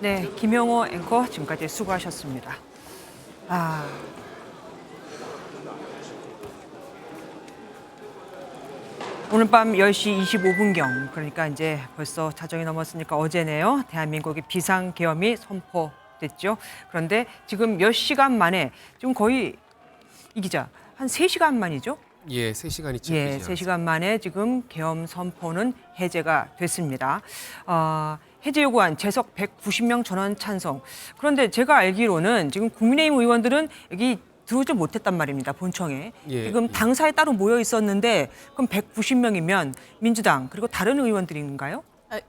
네, 김영호 앵커 지금까지 수고하셨습니다. 아, 오늘 밤 10시 25분경, 그러니까 이제 벌써 자정이 넘었으니까 어제네요. 대한민국의 비상계엄이 선포됐죠. 그런데 지금 몇 시간 만에, 지금 거의 이 기자, 한 3시간 만이죠? 예, 3시간이 채 예, 되지 않았습니다. 3시간 만에 지금 계엄 선포는 해제가 됐습니다. 해제 요구안 재석 190명 전원 찬성. 그런데 제가 알기로는 지금 국민의힘 의원들은 여기 들어오지 못했단 말입니다, 본청에. 예, 지금 예. 당사에 따로 모여 있었는데 그럼 190명이면 민주당 그리고 다른 의원들인가요?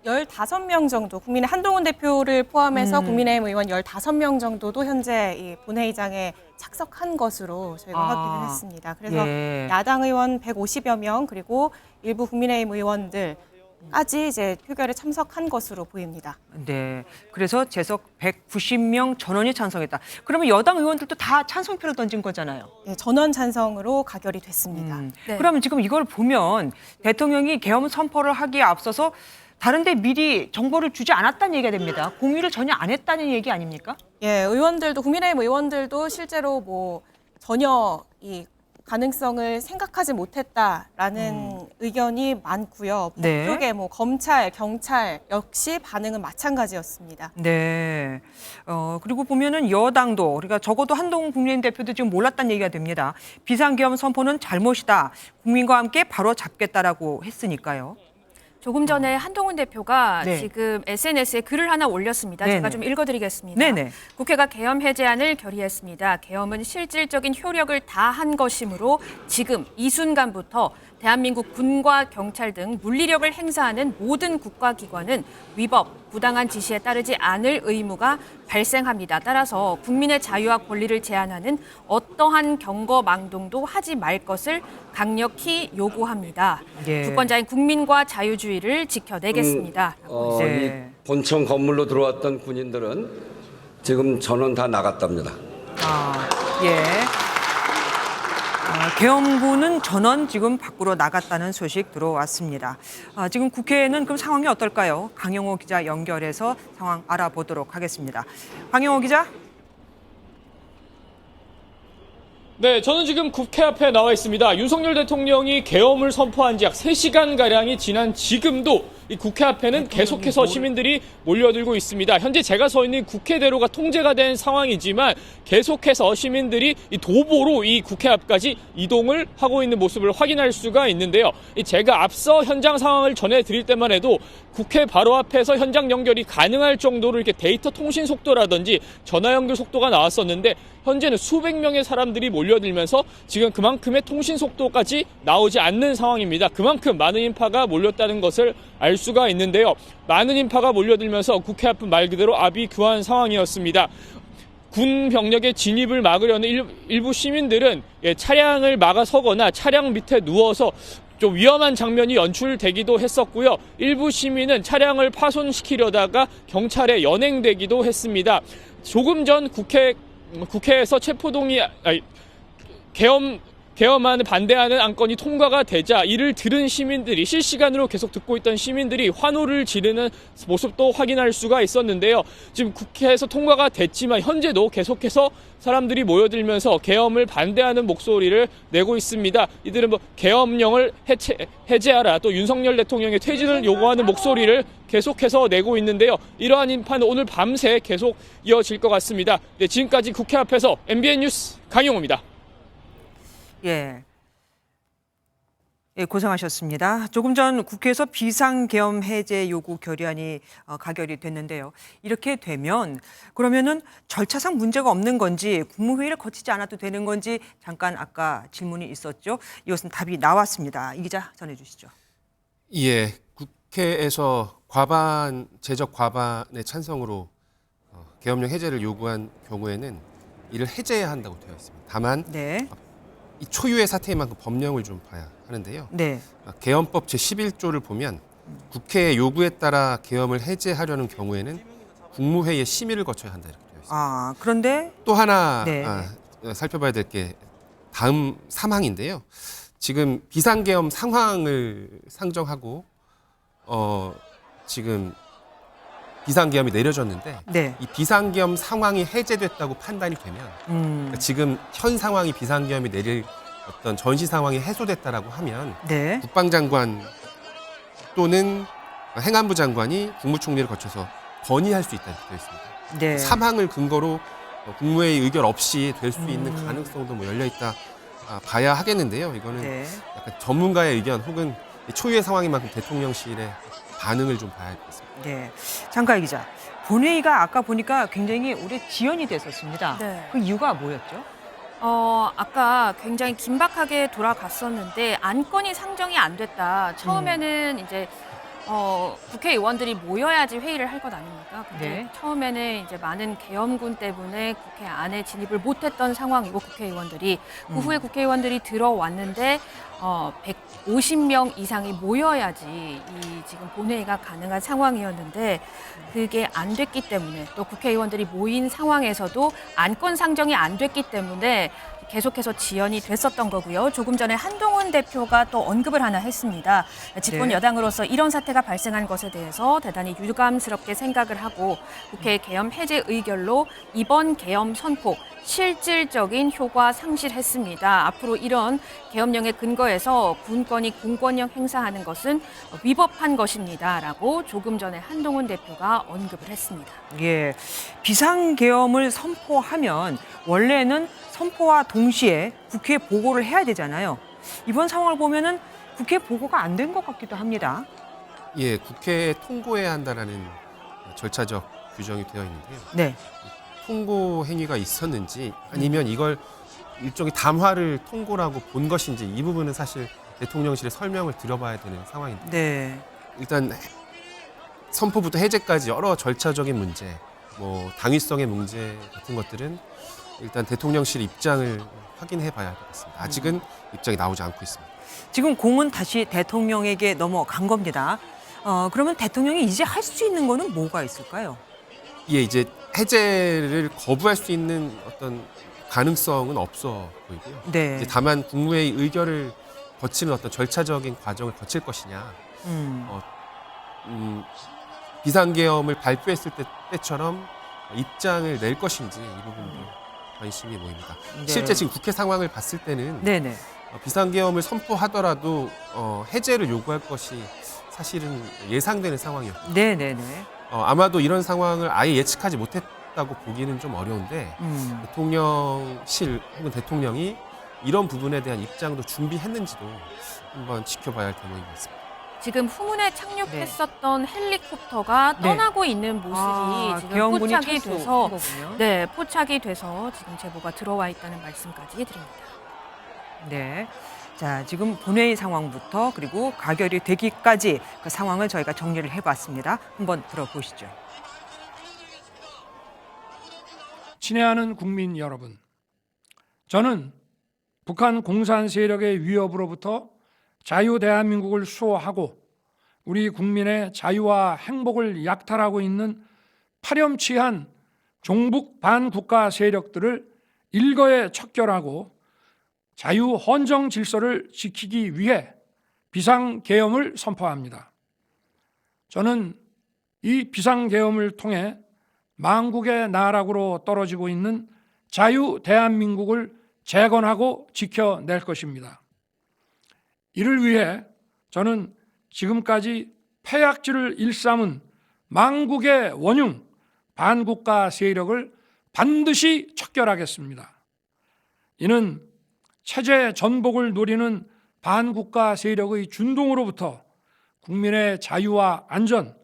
15명 정도, 국민의 한동훈 대표를 포함해서 국민의힘 의원 15명 정도도 현재 이 본회의장에 착석한 것으로 저희가 확인을 했습니다. 그래서 예. 야당 의원 150여 명, 그리고 일부 국민의힘 의원들까지 이제 표결에 참석한 것으로 보입니다. 네. 그래서 재석 190명 전원이 찬성했다. 그러면 여당 의원들도 다 찬성표를 던진 거잖아요. 예, 전원 찬성으로 가결이 됐습니다. 네. 그러면 지금 이걸 보면 대통령이 계엄 선포를 하기에 앞서서 다른데 미리 정보를 주지 않았다는 얘기가 됩니다. 공유를 전혀 안 했다는 얘기 아닙니까? 예, 의원들도, 국민의힘 의원들도 실제로 뭐 전혀 이 가능성을 생각하지 못했다라는 의견이 많고요. 네. 북쪽에 뭐 검찰, 경찰 역시 반응은 마찬가지였습니다. 네. 그리고 보면은 여당도, 그러니까 적어도 한동훈 국민의힘 대표도 지금 몰랐다는 얘기가 됩니다. 비상계엄 선포는 잘못이다. 국민과 함께 바로 잡겠다라고 했으니까요. 조금 전에 한동훈 대표가 네. 지금 SNS에 글을 하나 올렸습니다. 네네. 제가 좀 읽어드리겠습니다. 네네. 국회가 계엄 해제안을 결의했습니다. 계엄은 실질적인 효력을 다한 것이므로 지금 이 순간부터 대한민국 군과 경찰 등 물리력을 행사하는 모든 국가기관은 위법, 부당한 지시에 따르지 않을 의무가 발생합니다. 따라서 국민의 자유와 권리를 제한하는 어떠한 경거망동도 하지 말 것을 강력히 요구합니다. 예. 주권자인 국민과 자유주의를 지켜내겠습니다. 네. 이 본청 건물로 들어왔던 군인들은 지금 전원 다 나갔답니다. 예. 계엄군은 전원 지금 밖으로 나갔다는 소식 들어왔습니다. 지금 국회에는 그럼 상황이 어떨까요? 강영호 기자 연결해서 상황 알아보도록 하겠습니다. 강영호 기자. 네, 저는 지금 국회 앞에 나와 있습니다. 윤석열 대통령이 계엄을 선포한 지 약 3시간가량이 지난 지금도 이 국회 앞에는 계속해서 시민들이 몰려들고 있습니다. 현재 제가 서 있는 국회대로가 통제가 된 상황이지만 계속해서 시민들이 이 도보로 이 국회 앞까지 이동을 하고 있는 모습을 확인할 수가 있는데요. 제가 앞서 현장 상황을 전해드릴 때만 해도 국회 바로 앞에서 현장 연결이 가능할 정도로 이렇게 데이터 통신 속도라든지 전화 연결 속도가 나왔었는데 현재는 수백 명의 사람들이 몰려들면서 지금 그만큼의 통신 속도까지 나오지 않는 상황입니다. 그만큼 많은 인파가 몰렸다는 것을 알 수가 있는데요. 많은 인파가 몰려들면서 국회 앞은 말 그대로 아비규환 상황이었습니다. 군 병력의 진입을 막으려는 일부 시민들은 차량을 막아서거나 차량 밑에 누워서 좀 위험한 장면이 연출되기도 했었고요. 일부 시민은 차량을 파손시키려다가 경찰에 연행되기도 했습니다. 조금 전 국회에서 계엄안을 반대하는 안건이 통과가 되자 이를 들은 시민들이 실시간으로 계속 듣고 있던 시민들이 환호를 지르는 모습도 확인할 수가 있었는데요. 지금 국회에서 통과가 됐지만 현재도 계속해서 사람들이 모여들면서 계엄을 반대하는 목소리를 내고 있습니다. 이들은 뭐 계엄령을 해제하라, 또 윤석열 대통령의 퇴진을 요구하는 목소리를 계속해서 내고 있는데요. 이러한 인파는 오늘 밤새 계속 이어질 것 같습니다. 네, 지금까지 국회 앞에서 MBN 뉴스 강용호입니다. 예. 예, 고생하셨습니다. 조금 전 국회에서 비상계엄 해제 요구 결의안이 가결이 됐는데요. 이렇게 되면 그러면은 절차상 문제가 없는 건지 국무회의를 거치지 않아도 되는 건지 잠깐 아까 질문이 있었죠. 이것은 답이 나왔습니다. 이 기자 전해주시죠. 예, 국회에서 제적 과반의 찬성으로 계엄령 해제를 요구한 경우에는 이를 해제해야 한다고 되어 있습니다. 다만 네. 이 초유의 사태인 만큼 법령을 좀 봐야 하는데요. 네. 계엄법 제11조를 보면 국회의 요구에 따라 계엄을 해제하려는 경우에는 국무회의의 심의를 거쳐야 한다 이렇게 되어 있습니다. 그런데 또 하나 네. 살펴봐야 될 게 다음 사망인데요. 지금 비상계엄 상황을 상정하고 지금 비상계엄이 내려졌는데 네. 이 비상계엄 상황이 해제됐다고 판단이 되면 그러니까 지금 현 상황이 비상계엄이 내릴 어떤 전시 상황이 해소됐다라고 하면 네. 국방장관 또는 행안부 장관이 국무총리를 거쳐서 건의할 수 있다 이렇게 되어 있습니다. 네. 사망을 근거로 국무회의 의결 없이 될 수 있는 가능성도 뭐 열려 있다 봐야 하겠는데요. 이거는 네. 약간 전문가의 의견 혹은 초유의 상황인 만큼 대통령실의 반응을 좀 봐야 겠습니다. 네. 장가희 기자. 본회의가 아까 보니까 굉장히 오래 지연이 됐었습니다. 네. 그 이유가 뭐였죠? 아까 굉장히 긴박하게 돌아갔었는데 안건이 상정이 안 됐다. 처음에는 이제 국회의원들이 모여야지 회의를 할 것 아닙니까? 근데 네. 처음에는 이제 많은 계엄군 때문에 국회 안에 진입을 못했던 상황이고 국회의원들이 그 후에 국회의원들이 들어왔는데 150명 이상이 모여야지 이 지금 본회의가 가능한 상황이었는데 그게 안 됐기 때문에 또 국회의원들이 모인 상황에서도 안건 상정이 안 됐기 때문에 계속해서 지연이 됐었던 거고요. 조금 전에 한동훈 대표가 또 언급을 하나 했습니다. 집권 네. 여당으로서 이런 사태가 발생한 것에 대해서 대단히 유감스럽게 생각을 하고 국회 계엄 해제 의결로 이번 계엄 선포 실질적인 효과 상실했습니다. 앞으로 이런 계엄령의 근거에서 군권이 공권력 행사하는 것은 위법한 것입니다라고 조금 전에 한동훈 대표가 언급을 했습니다. 예. 비상계엄을 선포하면 원래는 선포와 동시에 국회에 보고를 해야 되잖아요. 이번 상황을 보면은 국회 보고가 안 된 것 같기도 합니다. 예, 국회에 통고해야 한다라는 절차적 규정이 되어 있는데요. 네. 통고 행위가 있었는지 아니면 이걸 일종의 담화를 통고라고 본 것인지 이 부분은 사실 대통령실에 설명을 들어봐야 되는 상황인데 네. 일단 선포부터 해제까지 여러 절차적인 문제, 뭐 당위성의 문제 같은 것들은 일단 대통령실 입장을 확인해 봐야 되겠습니다. 아직은 입장이 나오지 않고 있습니다. 지금 공은 다시 대통령에게 넘어간 겁니다. 그러면 대통령이 이제 할 수 있는 거는 뭐가 있을까요? 예, 이제 해제를 거부할 수 있는 어떤 가능성은 없어 보이고요. 네. 이제 다만 국무회의 의결을 거치는 어떤 절차적인 과정을 거칠 것이냐, 비상계엄을 발표했을 때처럼 입장을 낼 것인지 이 부분도 관심이 모입니다. 네. 실제 지금 국회 상황을 봤을 때는 네네. 비상계엄을 선포하더라도 해제를 요구할 것이 사실은 예상되는 상황이었고 네네네. 아마도 이런 상황을 아예 예측하지 못했다고 보기는 좀 어려운데 대통령실 혹은 대통령이 이런 부분에 대한 입장도 준비했는지도 한번 지켜봐야 할 대목인 것 같습니다. 지금 후문에 착륙했었던 헬리콥터가 네. 떠나고 있는 모습이 지금 계엄군이 포착이 철수한 돼서 거군요. 네, 포착이 돼서 지금 제보가 들어와 있다는 말씀까지 드립니다. 네. 자, 지금 본회의 상황부터 그리고 가결이 되기까지 그 상황을 저희가 정리를 해봤습니다. 한번 들어보시죠. 친애하는 국민 여러분, 저는 북한 공산 세력의 위협으로부터 자유 대한민국을 수호하고 우리 국민의 자유와 행복을 약탈하고 있는 파렴치한 종북 반국가 세력들을 일거에 척결하고 자유 헌정 질서를 지키기 위해 비상계엄을 선포합니다. 저는 이 비상계엄을 통해 망국의 나락으로 떨어지고 있는 자유 대한민국을 재건하고 지켜낼 것입니다. 이를 위해 저는 지금까지 패약질을 일삼은 망국의 원흉, 반국가 세력을 반드시 척결하겠습니다. 이는 체제 전복을 노리는 반국가 세력의 준동으로부터 국민의 자유와 안전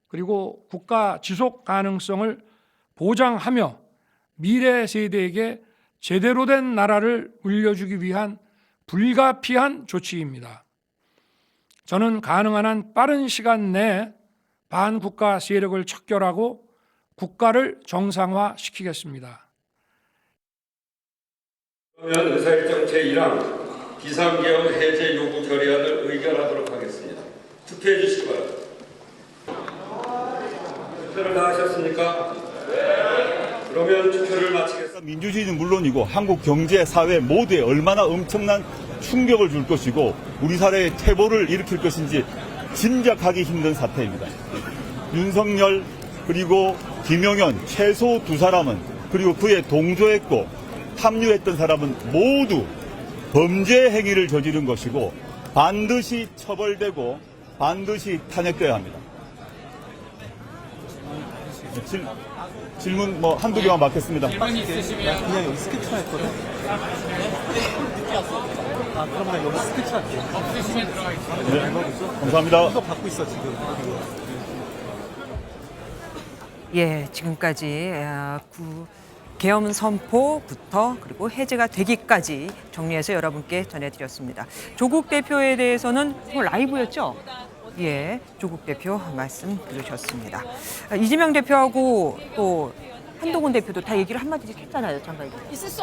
그리고 국가 지속 가능성을 보장하며 미래 세대에게 제대로 된 나라를 물려주기 위한 불가피한 조치입니다. 저는 가능한 한 빠른 시간 내에 반국가 세력을 척결하고 국가를 정상화시키겠습니다. 그러면 의사일정 제1항 비상계엄 해제 요구 결의안을 의결하도록 하겠습니다. 투표해 주시기 바랍니다. 투표를 다 하셨습니까? 네. 그러면 투표를 마치겠습니다. 민주주의는 물론이고 한국 경제, 사회 모두에 얼마나 엄청난 충격을 줄 것이고 우리 사회의 퇴보를 일으킬 것인지 짐작하기 힘든 사태입니다. 윤석열 그리고 김용현 최소 2사람은 그리고 그의 동조했고 합류했던 사람은 모두 범죄 행위를 저지른 것이고 반드시 처벌되고 반드시 탄핵돼야 합니다. 질문 뭐 한두 개만 받겠습니다. 그냥 여기 스케치 했거든. 아, 그러면 여기 스케치 할게요. 없으시면 들어가 있어요. 네, 감사합니다. 이거 받고 있어, 지금. 예, 지금까지 계엄 선포부터 그리고 해제가 되기까지 정리해서 여러분께 전해드렸습니다. 조국 대표에 대해서는 오늘 라이브였죠? 예, 조국 대표 말씀 들으셨습니다. 이재명 대표하고 또 한동훈 대표도 다 얘기를 한마디씩 했잖아요, 장관님.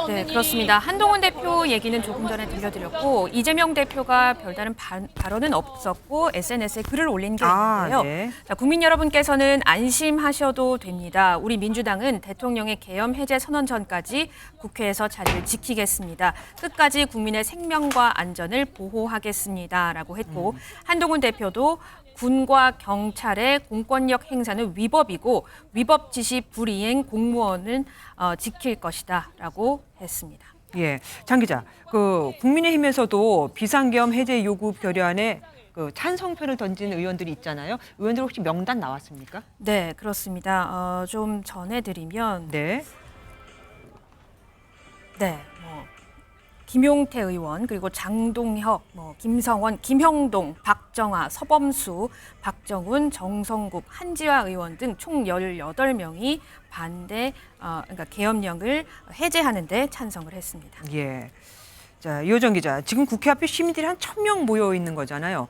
네, 그렇습니다. 한동훈 대표 얘기는 조금 전에 들려드렸고 이재명 대표가 별다른 발언은 없었고 SNS에 글을 올린 게 있는데요. 네. 자, 국민 여러분께서는 안심하셔도 됩니다. 우리 민주당은 대통령의 계엄 해제 선언 전까지 국회에서 자리를 지키겠습니다. 끝까지 국민의 생명과 안전을 보호하겠습니다라고 했고 한동훈 대표도 군과 경찰의 공권력 행사는 위법이고 위법 지시 불이행 공무원은 지킬 것이다라고 했습니다. 예, 장 기자, 국민의힘에서도 비상계엄 해제 요구 결의안에 찬성표를 던진 의원들이 있잖아요. 의원들 혹시 명단 나왔습니까? 네, 그렇습니다. 좀 전해드리면 네. 김용태 의원, 그리고 장동혁, 김성원, 김형동, 박정아, 서범수, 박정훈, 정성국, 한지화 의원 등 총 18명이 반대, 그러니까 계엄령을 해제하는 데 찬성을 했습니다. 예. 자, 이호정 기자, 지금 국회 앞에 시민들이 한 1,000명 모여 있는 거잖아요.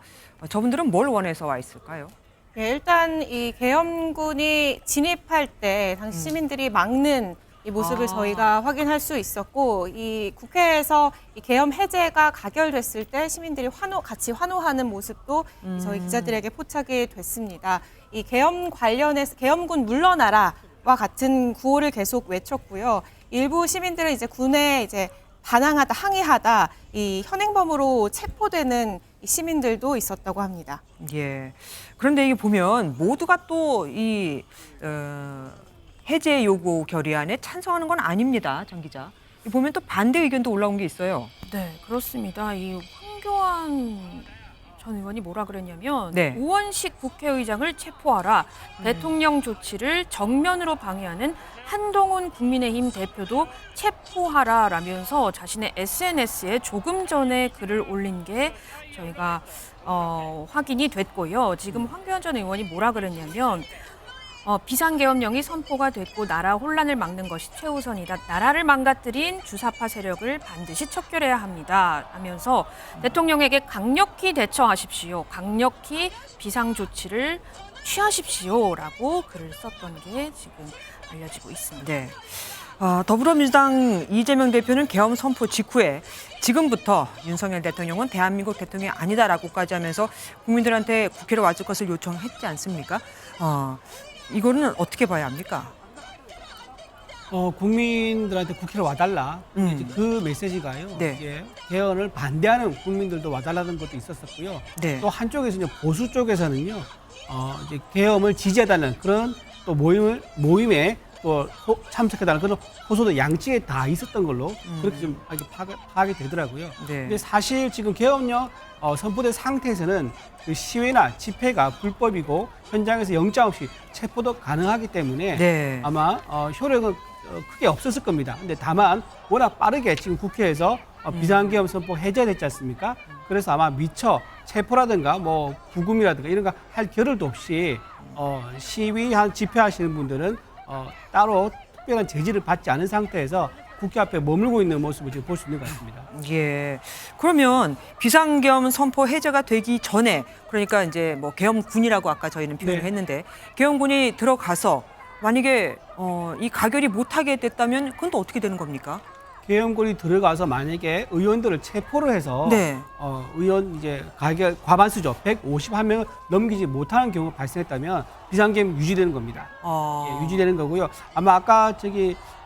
저분들은 뭘 원해서 와 있을까요? 네, 일단 이 계엄군이 진입할 때 당시 시민들이 막는 이 모습을 저희가 확인할 수 있었고 이 국회에서 이 계엄 해제가 가결됐을 때 시민들이 같이 환호하는 모습도 저희 기자들에게 포착이 됐습니다. 이 계엄 관련해서 계엄군 물러나라와 같은 구호를 계속 외쳤고요. 일부 시민들은 이제 군에 이제 반항하다, 항의하다 이 현행범으로 체포되는 이 시민들도 있었다고 합니다. 예. 그런데 이게 보면 모두가 또 이 해제 요구 결의안에 찬성하는 건 아닙니다, 장 기자. 보면 또 반대 의견도 올라온 게 있어요. 네, 그렇습니다. 이 황교안 전 의원이 뭐라 그랬냐면 네. 우원식 국회의장을 체포하라. 대통령 조치를 정면으로 방해하는 한동훈 국민의힘 대표도 체포하라라면서 자신의 SNS에 조금 전에 글을 올린 게 저희가 확인이 됐고요. 지금 황교안 전 의원이 뭐라 그랬냐면 비상계엄령이 선포가 됐고 나라 혼란을 막는 것이 최우선이다. 나라를 망가뜨린 주사파 세력을 반드시 척결해야 합니다. 하면서 대통령에게 강력히 대처하십시오. 강력히 비상조치를 취하십시오라고 글을 썼던 게 지금 알려지고 있습니다. 네. 더불어민주당 이재명 대표는 계엄 선포 직후에 지금부터 윤석열 대통령은 대한민국 대통령이 아니다라고까지 하면서 국민들한테 국회로 와줄 것을 요청했지 않습니까? 이거는 어떻게 봐야 합니까? 국민들한테 국회로 와달라. 이제 그 메시지가요. 네. 이제 개헌을 반대하는 국민들도 와달라는 것도 있었었고요. 네. 또 한쪽에서는 보수 쪽에서는요. 이제 계엄을 지지해달라는 그런 또 모임에 또 참석해달라는 그런 호소도 양측에 다 있었던 걸로 그렇게 좀 파악이 되더라고요. 네. 근데 사실 지금 계엄령 선포된 상태에서는 그 시위나 집회가 불법이고 현장에서 영장 없이 체포도 가능하기 때문에 네. 아마 효력은 크게 없었을 겁니다. 근데 다만 워낙 빠르게 지금 국회에서 비상계엄 선포 해제됐지 않습니까? 그래서 아마 미처 체포라든가 뭐 구금이라든가 이런 거 할 겨를도 없이 시위한 집회하시는 분들은 따로 특별한 제지를 받지 않은 상태에서 국회 앞에 머물고 있는 모습을 지금 볼 수 있는 것 같습니다. 예. 그러면 비상계엄 선포 해제가 되기 전에 그러니까 이제 뭐 계엄군이라고 아까 저희는 표현을 네. 했는데 계엄군이 들어가서 만약에 이 가결이 못하게 됐다면 그건 또 어떻게 되는 겁니까? 계엄군이 들어가서 만약에 의원들을 체포를 해서 네. 의원 이제 가결 과반수죠. 151명을 넘기지 못하는 경우가 발생했다면 비상계엄이 유지되는 겁니다. 예, 유지되는 거고요. 아마 아까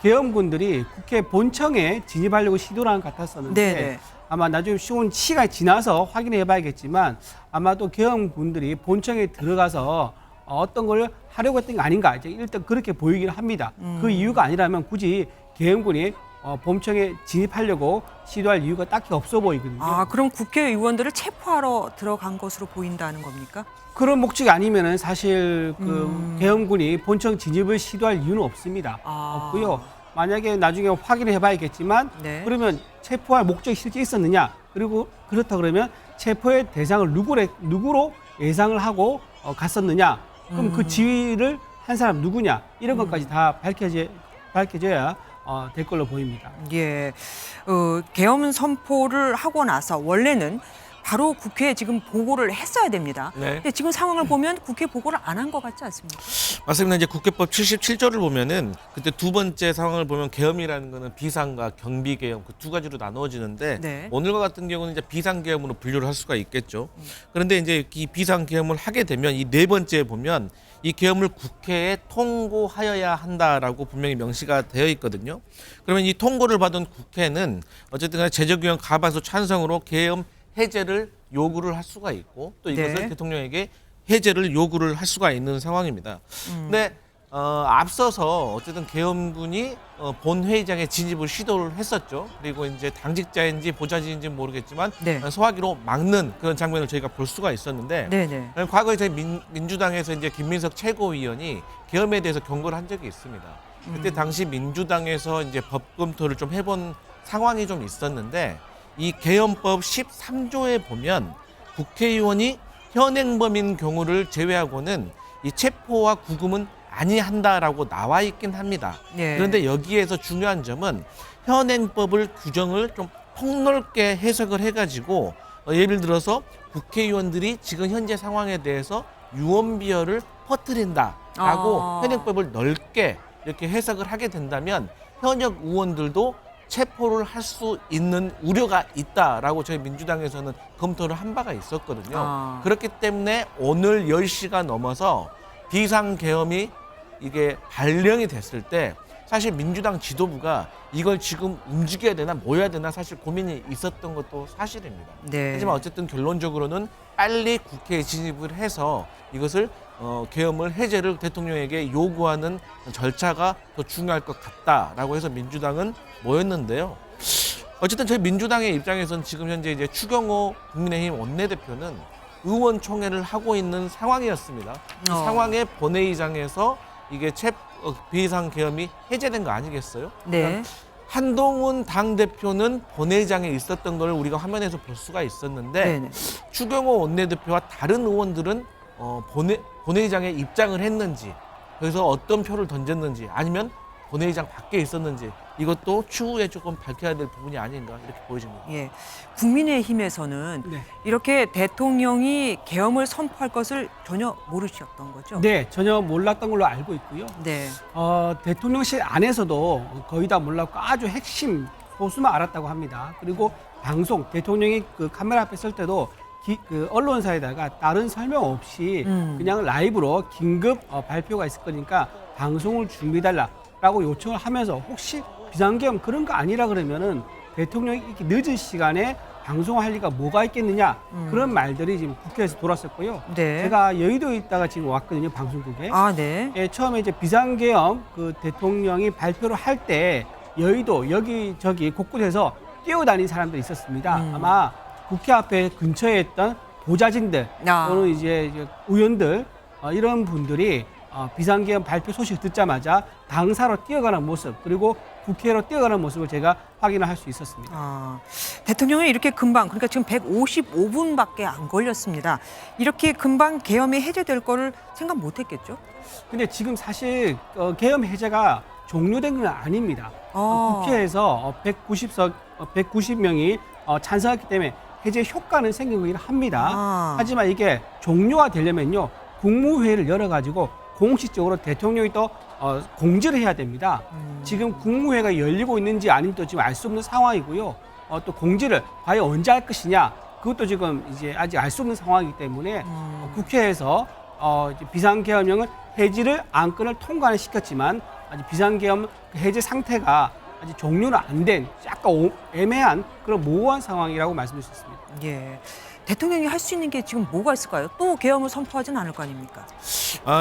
계엄군들이 국회 본청에 진입하려고 시도를 한 것 같았었는데 네네. 아마 나중에 시간이 지나서 확인해 봐야겠지만 아마도 계엄군들이 본청에 들어가서 어떤 걸 하려고 했던 게 아닌가 이제 일단 그렇게 보이기는 합니다. 그 이유가 아니라면 굳이 계엄군이 봄청에 진입하려고 시도할 이유가 딱히 없어 보이거든요. 아, 그럼 국회의원들을 체포하러 들어간 것으로 보인다는 겁니까? 그런 목적이 아니면은 사실 그 계엄군이 본청 진입을 시도할 이유는 없습니다. 아. 없고요. 만약에 나중에 확인을 해봐야겠지만 네. 그러면 체포할 목적이 실제 있었느냐? 그리고 그렇다 그러면 체포의 대상을 누구로 예상을 하고 갔었느냐? 그럼 그 지위를 한 사람 누구냐? 이런 것까지 다 밝혀져야 될 걸로 보입니다. 예, 계엄 선포를 하고 나서 원래는 바로 국회에 지금 보고를 했어야 됩니다. 네. 근데 지금 상황을 보면 국회 보고를 안 한 것 같지 않습니까? 맞습니다. 이제 국회법 77조를 보면은 그때 두 번째 상황을 보면 계엄이라는 거는 비상과 경비 계엄 그 두 가지로 나누어지는데 네. 오늘과 같은 경우는 이제 비상 계엄으로 분류를 할 수가 있겠죠. 그런데 이제 이 비상 계엄을 하게 되면 이 네 번째에 보면 이 계엄을 국회에 통고하여야 한다라고 분명히 명시가 되어 있거든요. 그러면 이 통고를 받은 국회는 어쨌든 간에 제적위원 과반수 찬성으로 계엄 해제를 요구를 할 수가 있고 또 이것을 네. 대통령에게 해제를 요구를 할 수가 있는 상황입니다. 근데 앞서서 어쨌든 계엄군이 본회의장에 진입을 시도를 했었죠. 그리고 이제 당직자인지 보좌진인지 모르겠지만 네. 소화기로 막는 그런 장면을 저희가 볼 수가 있었는데 네네. 과거에 저희 민주당에서 이제 김민석 최고위원이 계엄에 대해서 경고를 한 적이 있습니다. 그때 당시 민주당에서 이제 법 검토를 좀 해본 상황이 좀 있었는데 이 계엄법 13조에 보면 국회의원이 현행범인 경우를 제외하고는 이 체포와 구금은 아니한다라고 나와 있긴 합니다. 네. 그런데 여기에서 중요한 점은 현행법을 규정을 좀 폭넓게 해석을 해가지고 예를 들어서 국회의원들이 지금 현재 상황에 대해서 유언비어를 퍼뜨린다라고 현행법을 넓게 이렇게 해석을 하게 된다면 현역 의원들도 체포를 할 수 있는 우려가 있다라고 저희 민주당에서는 검토를 한 바가 있었거든요. 그렇기 때문에 오늘 10시가 넘어서 비상계엄이 이게 발령이 됐을 때 사실 민주당 지도부가 이걸 지금 움직여야 되나 모여야 되나 사실 고민이 있었던 것도 사실입니다. 네. 하지만 어쨌든 결론적으로는 빨리 국회에 진입을 해서 이것을 계엄을 해제를 대통령에게 요구하는 절차가 더 중요할 것 같다라고 해서 민주당은 모였는데요. 어쨌든 저희 민주당의 입장에서는 지금 현재 이제 추경호 국민의힘 원내대표는 의원총회를 하고 있는 상황이었습니다. 이 상황에 본회의장에서 이게 비상계엄이 해제된 거 아니겠어요? 네. 그러니까 한동훈 당대표는 본회의장에 있었던 걸 우리가 화면에서 볼 수가 있었는데 네네. 추경호 원내대표와 다른 의원들은 본회의장에 입장을 했는지 그래서 어떤 표를 던졌는지 아니면 본회의장 밖에 있었는지 이것도 추후에 조금 밝혀야 될 부분이 아닌가 이렇게 보여집니다. 예, 국민의힘에서는 네. 이렇게 대통령이 계엄을 선포할 것을 전혀 모르셨던 거죠? 네, 전혀 몰랐던 걸로 알고 있고요. 네. 대통령실 안에서도 거의 다 몰랐고 아주 핵심 소수만 알았다고 합니다. 그리고 방송, 대통령이 그 카메라 앞에 설 때도 그 언론사에다가 다른 설명 없이 그냥 라이브로 긴급 발표가 있을 거니까 방송을 준비해달라라고 요청을 하면서 혹시 비상계엄 그런 거 아니라 그러면은 대통령이 이렇게 늦은 시간에 방송할 리가 뭐가 있겠느냐 그런 말들이 지금 국회에서 돌았었고요. 네. 제가 여의도에 있다가 지금 왔거든요, 방송국에. 아, 네. 예, 처음에 이제 비상계엄 그 대통령이 발표를 할 때 여의도 여기저기 곳곳에서 뛰어다닌 사람들이 있었습니다. 아마 국회 앞에 근처에 있던 보좌진들 또는 이제 의원들 이런 분들이 비상계엄 발표 소식 듣자마자 당사로 뛰어가는 모습 그리고 국회로 뛰어가는 모습을 제가 확인을 할 수 있었습니다. 대통령이 이렇게 금방 그러니까 지금 155분밖에 안 걸렸습니다. 이렇게 금방 계엄이 해제될 거를 생각 못했겠죠? 근데 지금 사실 계엄 해제가 종료된 건 아닙니다. 국회에서 190명이 찬성했기 때문에 해제 효과는 생긴 거긴 합니다. 하지만 이게 종료가 되려면요 국무회의를 열어가지고 공식적으로 대통령이 또 공지를 해야 됩니다. 지금 국무회의가 열리고 있는지 아닌지 지금 알 수 없는 상황이고요. 또 공지를 과연 언제 할 것이냐 그것도 지금 이제 아직 알 수 없는 상황이기 때문에 국회에서 이제 비상계엄령을 해지를 안건을 통과는 시켰지만 아직 비상계엄 해제 상태가 아직 종료는 안 된 약간 애매한 그런 모호한 상황이라고 말씀드릴 수 있습니다. 예. 대통령이 할 수 있는 게 지금 뭐가 있을까요? 또 계엄을 선포하진 않을 거 아닙니까?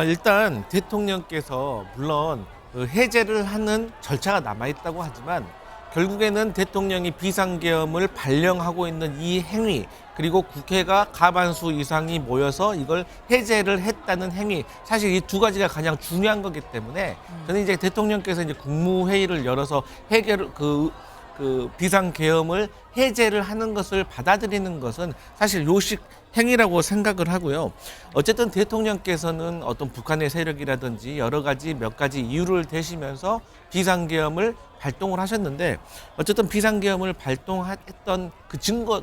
일단 대통령께서 물론 그 해제를 하는 절차가 남아있다고 하지만 결국에는 대통령이 비상계엄을 발령하고 있는 이 행위 그리고 국회가 과반수 이상이 모여서 이걸 해제를 했다는 행위 사실 이 두 가지가 가장 중요한 거기 때문에 저는 이제 대통령께서 이제 국무회의를 열어서 그 비상계엄을 해제를 하는 것을 받아들이는 것은 사실 요식 행위라고 생각을 하고요. 어쨌든 대통령께서는 어떤 북한의 세력이라든지 여러 가지 몇 가지 이유를 대시면서 비상계엄을 발동을 하셨는데 어쨌든 비상계엄을 발동했던 그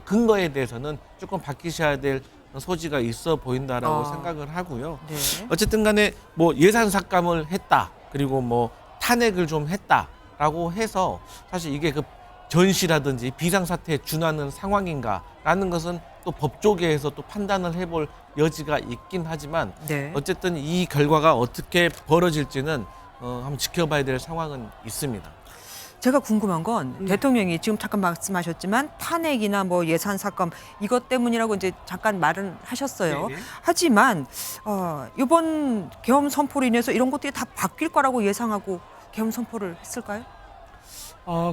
근거에 대해서는 조금 바뀌셔야 될 소지가 있어 보인다라고 생각을 하고요. 네. 어쨌든 간에 뭐 예산 삭감을 했다. 그리고 뭐 탄핵을 좀 했다라고 해서 사실 이게 그 전시라든지 비상사태에 준하는 상황인가라는 것은 또 법조계에서 또 판단을 해볼 여지가 있긴 하지만 네. 어쨌든 이 결과가 어떻게 벌어질지는 한번 지켜봐야 될 상황은 있습니다. 제가 궁금한 건 대통령이 지금 잠깐 말씀하셨지만 탄핵이나 뭐 예산 삭감 이것 때문이라고 이제 잠깐 말은 하셨어요. 네네. 하지만 이번 계엄 선포로 인해서 이런 것들이 다 바뀔 거라고 예상하고 계엄 선포를 했을까요?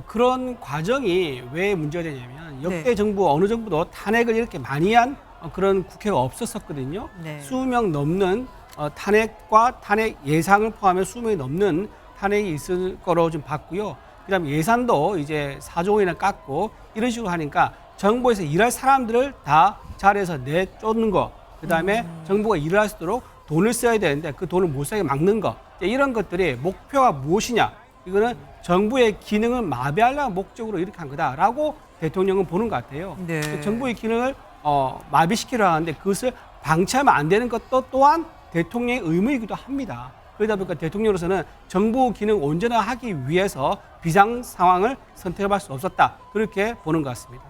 그런 과정이 왜 문제가 되냐면 역대 네. 정부 어느 정부도 탄핵을 이렇게 많이 한 그런 국회가 없었었거든요. 네. 20명 넘는 탄핵과 탄핵 예상을 포함해 20명이 넘는 탄핵이 있을 거로 좀 봤고요. 그다음에 예산도 이제 4조 원이나 깎고 이런 식으로 하니까 정부에서 일할 사람들을 다 자리에서 내쫓는 거. 그다음에 정부가 일을 할 수 있도록 돈을 써야 되는데 그 돈을 못 쓰게 막는 거. 이런 것들이 목표가 무엇이냐. 이거는 정부의 기능을 마비하려는 목적으로 이렇게 한 거다라고 대통령은 보는 것 같아요. 네. 정부의 기능을 마비시키려 하는데 그것을 방치하면 안 되는 것도 또한 대통령의 의무이기도 합니다. 그러다 보니까 대통령으로서는 정부 기능 온전화하기 위해서 비상 상황을 선택할 수 없었다. 그렇게 보는 것 같습니다.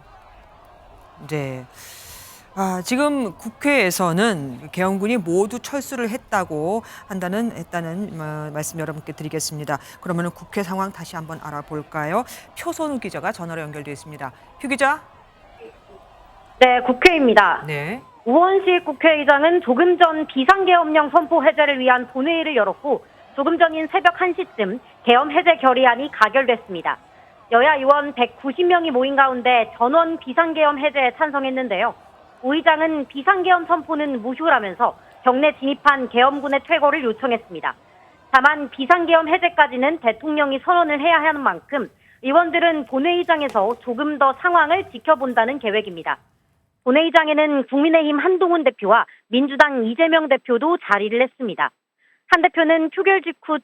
네. 지금 국회에서는 계엄군이 모두 철수를 했다는 말씀 여러분께 드리겠습니다. 그러면 국회 상황 다시 한번 알아볼까요? 표선우 기자가 전화로 연결되어 있습니다. 표 기자. 네, 국회입니다. 네. 우원식 국회의장은 조금 전 비상계엄령 선포 해제를 위한 본회의를 열었고 조금 전인 새벽 1시쯤 계엄 해제 결의안이 가결됐습니다. 여야 의원 190명이 모인 가운데 전원 비상계엄 해제에 찬성했는데요. 우 의장은 비상계엄 선포는 무효라면서 경내 진입한 계엄군의 퇴거를 요청했습니다. 다만 비상계엄 해제까지는 대통령이 선언을 해야 하는 만큼 의원들은 본회의장에서 조금 더 상황을 지켜본다는 계획입니다. 본회의장에는 국민의힘 한동훈 대표와 민주당 이재명 대표도 자리를 했습니다. 한 대표는 표결 직후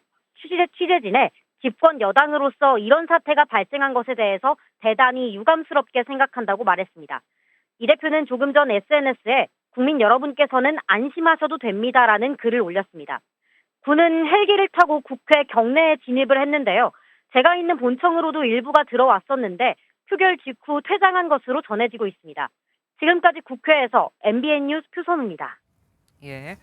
취재진에 집권 여당으로서 이런 사태가 발생한 것에 대해서 대단히 유감스럽게 생각한다고 말했습니다. 이 대표는 조금 전 SNS에 국민 여러분께서는 안심하셔도 됩니다라는 글을 올렸습니다. 군은 헬기를 타고 국회 경내에 진입을 했는데요. 제가 있는 본청으로도 일부가 들어왔었는데 표결 직후 퇴장한 것으로 전해지고 있습니다. 지금까지 국회에서 MBN 뉴스 표선우입니다. 예.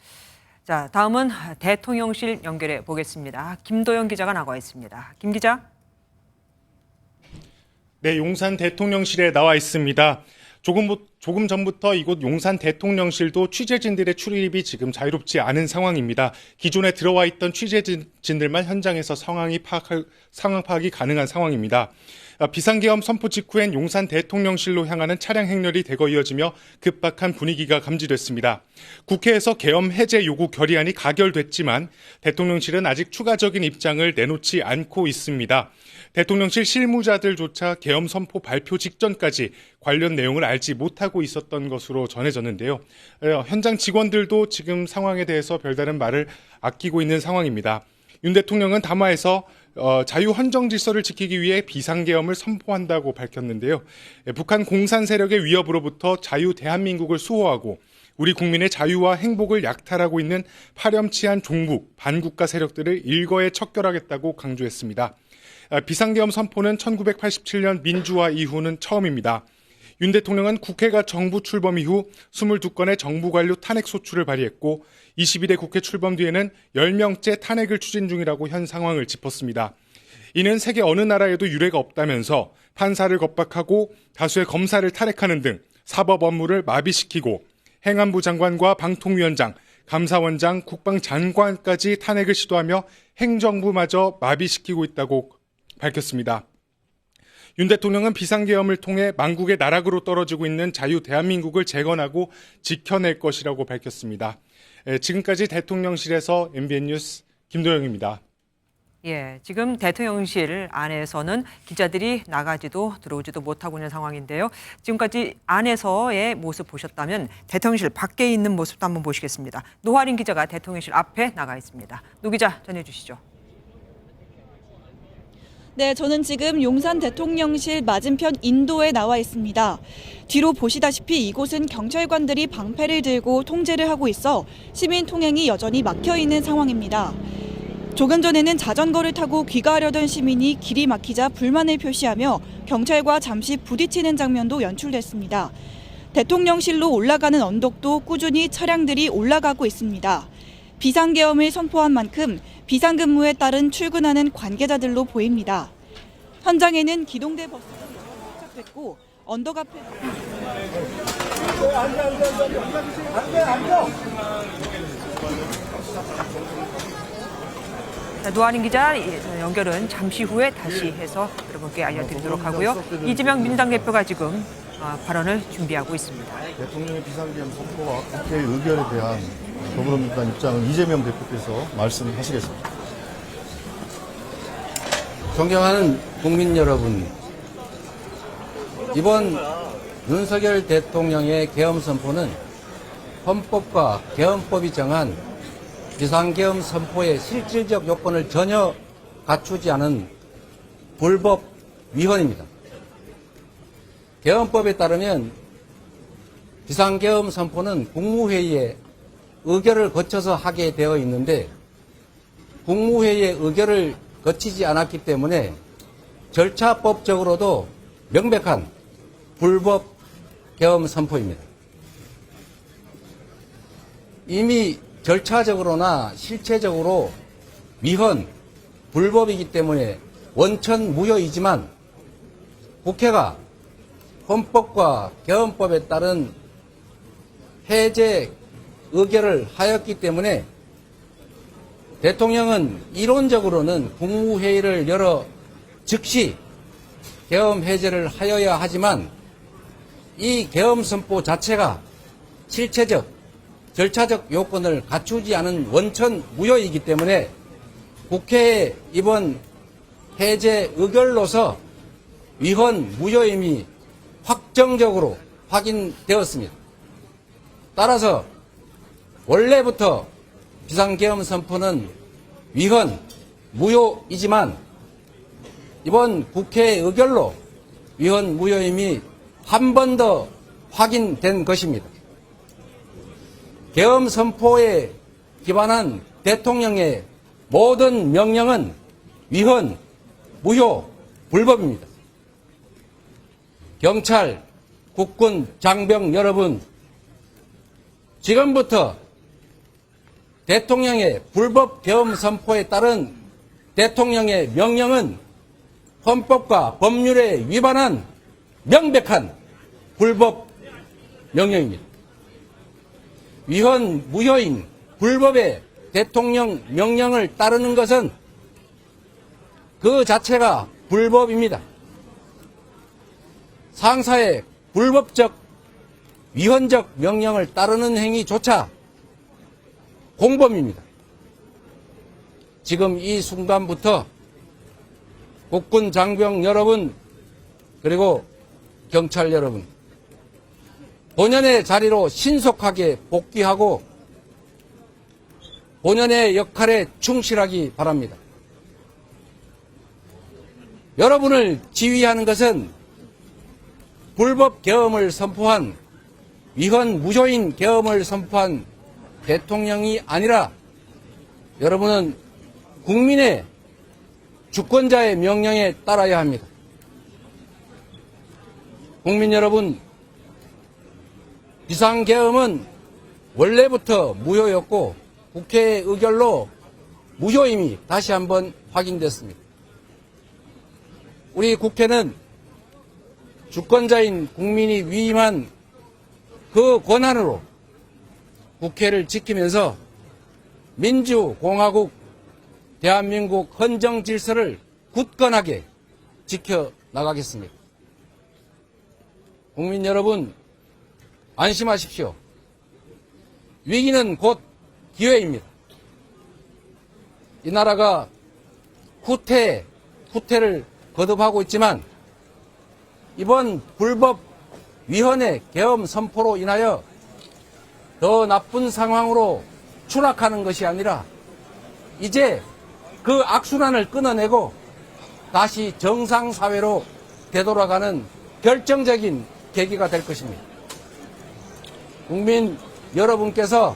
자, 다음은 대통령실 연결해 보겠습니다. 김도영 기자가 나와 있습니다. 김 기자. 네, 용산 대통령실에 나와 있습니다. 조금 전부터 이곳 용산 대통령실도 취재진들의 출입이 지금 자유롭지 않은 상황입니다. 기존에 들어와 있던 취재진들만 현장에서 상황 파악이 가능한 상황입니다. 비상계엄 선포 직후엔 용산 대통령실로 향하는 차량 행렬이 대거 이어지며 급박한 분위기가 감지됐습니다. 국회에서 계엄 해제 요구 결의안이 가결됐지만 대통령실은 아직 추가적인 입장을 내놓지 않고 있습니다. 대통령실 실무자들조차 계엄 선포 발표 직전까지 관련 내용을 알지 못하고 있었던 것으로 전해졌는데요. 현장 직원들도 지금 상황에 대해서 별다른 말을 아끼고 있는 상황입니다. 윤 대통령은 담화에서 자유 헌정 질서를 지키기 위해 비상계엄을 선포한다고 밝혔는데요. 북한 공산 세력의 위협으로부터 자유 대한민국을 수호하고 우리 국민의 자유와 행복을 약탈하고 있는 파렴치한 종북, 반국가 세력들을 일거에 척결하겠다고 강조했습니다. 비상계엄 선포는 1987년 민주화 이후는 처음입니다. 윤 대통령은 국회가 정부 출범 이후 22건의 정부 관료 탄핵 소추를 발의했고 22대 국회 출범 뒤에는 10명째 탄핵을 추진 중이라고 현 상황을 짚었습니다. 이는 세계 어느 나라에도 유례가 없다면서 판사를 겁박하고 다수의 검사를 탄핵하는 등 사법 업무를 마비시키고 행안부 장관과 방통위원장, 감사원장, 국방장관까지 탄핵을 시도하며 행정부마저 마비시키고 있다고 밝혔습니다. 윤 대통령은 비상계엄을 통해 망국의 나락으로 떨어지고 있는 자유 대한민국을 재건하고 지켜낼 것이라고 밝혔습니다. 지금까지 대통령실에서 MBN 뉴스 김도영입니다. 예, 지금 대통령실 안에서는 기자들이 나가지도 들어오지도 못하고 있는 상황인데요. 지금까지 안에서의 모습 보셨다면 대통령실 밖에 있는 모습도 한번 보시겠습니다. 노화린 기자가 대통령실 앞에 나가 있습니다. 노 기자 전해주시죠. 네, 저는 지금 용산 대통령실 맞은편 인도에 나와 있습니다. 뒤로 보시다시피 이곳은 경찰관들이 방패를 들고 통제를 하고 있어 시민 통행이 여전히 막혀 있는 상황입니다. 조금 전에는 자전거를 타고 귀가하려던 시민이 길이 막히자 불만을 표시하며 경찰과 잠시 부딪히는 장면도 연출됐습니다. 대통령실로 올라가는 언덕도 꾸준히 차량들이 올라가고 있습니다. 비상계엄을 선포한 만큼 비상근무에 따른 출근하는 관계자들로 보입니다. 현장에는 기동대 버스가 도착했고 언덕 앞에 노아린 기자 연결은 잠시 후에 다시 해서 여러분께 알려드리도록 하고요. 이재명 민주당 대표가 지금 발언을 준비하고 있습니다. 대통령의 비상계엄 선포와 국회의 의결에 대한 더불어민주당 입장을 이재명 대표께서 말씀하시겠습니다. 존경하는 국민 여러분, 이번 윤석열 대통령의 계엄 선포는 헌법과 계엄법이 정한 비상계엄 선포의 실질적 요건을 전혀 갖추지 않은 불법 위헌입니다. 계엄법에 따르면 비상계엄 선포는 국무회의에 의결을 거쳐서 하게 되어 있는데 국무회의의 의결을 거치지 않았기 때문에 절차법적으로도 명백한 불법 계엄 선포입니다. 이미 절차적으로나 실체적으로 위헌, 불법이기 때문에 원천 무효이지만 국회가 헌법과 계엄법에 따른 해제 의결을 하였기 때문에 대통령은 이론적으로는 국무회의를 열어 즉시 계엄 해제를 하여야 하지만 이 계엄 선포 자체가 실체적, 절차적 요건을 갖추지 않은 원천 무효이기 때문에 국회의 이번 해제 의결로서 위헌 무효임이 확정적으로 확인되었습니다. 따라서 원래부터 비상계엄 선포는 위헌, 무효이지만 이번 국회 의결로 위헌, 무효임이 한 번 더 확인된 것입니다. 계엄 선포에 기반한 대통령의 모든 명령은 위헌, 무효, 불법입니다. 경찰, 국군, 장병 여러분, 지금부터 대통령의 불법 계엄 선포에 따른 대통령의 명령은 헌법과 법률에 위반한 명백한 불법 명령입니다. 위헌, 무효인 불법의 대통령 명령을 따르는 것은 그 자체가 불법입니다. 상사의 불법적, 위헌적 명령을 따르는 행위조차 공범입니다. 지금 이 순간부터 국군 장병 여러분 그리고 경찰 여러분 본연의 자리로 신속하게 복귀하고 본연의 역할에 충실하기 바랍니다. 여러분을 지휘하는 것은 불법 계엄을 선포한 위헌 무효인 계엄을 선포한 대통령이 아니라 여러분은 국민의 주권자의 명령에 따라야 합니다. 국민 여러분, 비상계엄은 원래부터 무효였고 국회의 의결로 무효임이 다시 한번 확인됐습니다. 우리 국회는 주권자인 국민이 위임한 그 권한으로 국회를 지키면서 민주공화국 대한민국 헌정 질서를 굳건하게 지켜나가겠습니다. 국민 여러분, 안심하십시오. 위기는 곧 기회입니다. 이 나라가 후퇴를 거듭하고 있지만 이번 불법 위헌의 계엄 선포로 인하여 더 나쁜 상황으로 추락하는 것이 아니라 이제 그 악순환을 끊어내고 다시 정상사회로 되돌아가는 결정적인 계기가 될 것입니다. 국민 여러분께서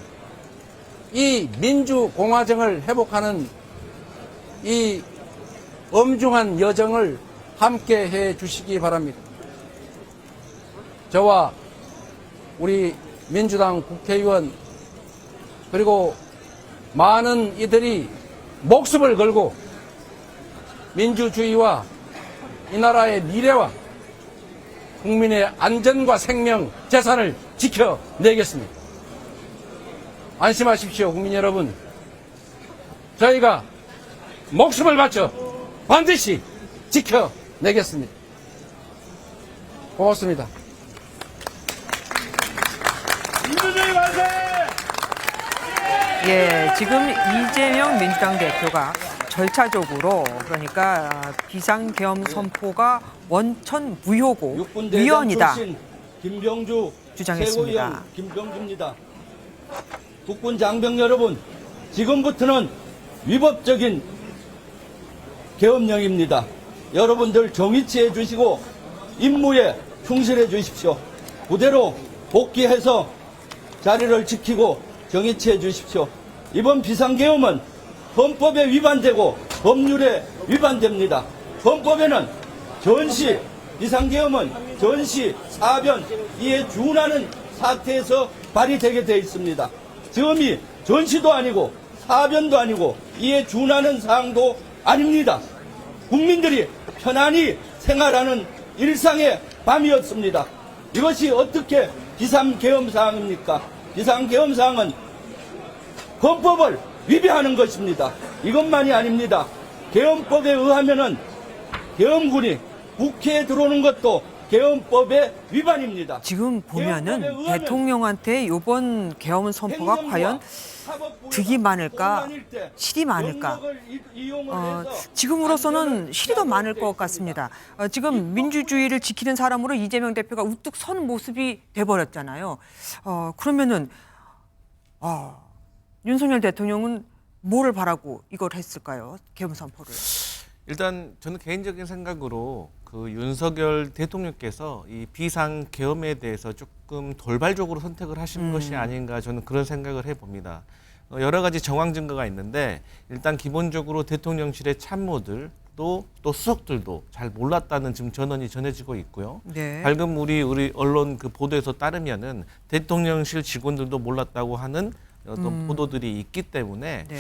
이 민주공화정을 회복하는 이 엄중한 여정을 함께 해 주시기 바랍니다. 저와 우리 민주당 국회의원 그리고 많은 이들이 목숨을 걸고 민주주의와 이 나라의 미래와 국민의 안전과 생명, 재산을 지켜내겠습니다. 안심하십시오, 국민 여러분. 저희가 목숨을 바쳐 반드시 지켜내겠습니다. 고맙습니다. 민주주의 만세! 예, 지금 이재명 민주당 대표가 절차적으로 그러니까 비상계엄 선포가 원천 무효고 위헌이다 김병주 주장했습니다. 최고위원 김병주입니다. 국군 장병 여러분, 지금부터는 위법적인 계엄령입니다. 여러분들 정의치해 주시고 임무에 충실해 주십시오. 부대로 복귀해서 자리를 지키고 정의치해 주십시오. 이번 비상계엄은 헌법에 위반되고 법률에 위반됩니다. 헌법에는 전시, 비상계엄은 전시, 사변, 이에 준하는 사태에서 발휘되게 되어 있습니다. 지금이 전시도 아니고 사변도 아니고 이에 준하는 사항도 아닙니다. 국민들이 편안히 생활하는 일상의 밤이었습니다. 이것이 어떻게 비상계엄 사항입니까? 비상계엄 사항은 헌법을 위배하는 것입니다. 이것만이 아닙니다. 계엄법에 의하면은 계엄군이 국회에 들어오는 것도 계엄법의 위반입니다. 지금 보면은 대통령한테 이번 계엄 선포가 과연 득이 많을까, 실이 많을까? 지금으로서는 실이 더 많을 것 같습니다. 지금 민주주의를 지키는 사람으로 이재명 대표가 우뚝 선 모습이 돼버렸잖아요. 그러면은 윤석열 대통령은 뭐를 바라고 이걸 했을까요? 계엄 선포를. 일단 저는 개인적인 생각으로 그 윤석열 대통령께서 이 비상 계엄에 대해서 조금 돌발적으로 선택을 하신 것이 아닌가 저는 그런 생각을 해봅니다. 여러 가지 정황 증거가 있는데 일단 기본적으로 대통령실의 참모들 또 수석들도 잘 몰랐다는 지금 전언이 전해지고 있고요. 네. 방금 우리 언론 그 보도에서 따르면은 대통령실 직원들도 몰랐다고 하는 어떤 보도들이 있기 때문에 네.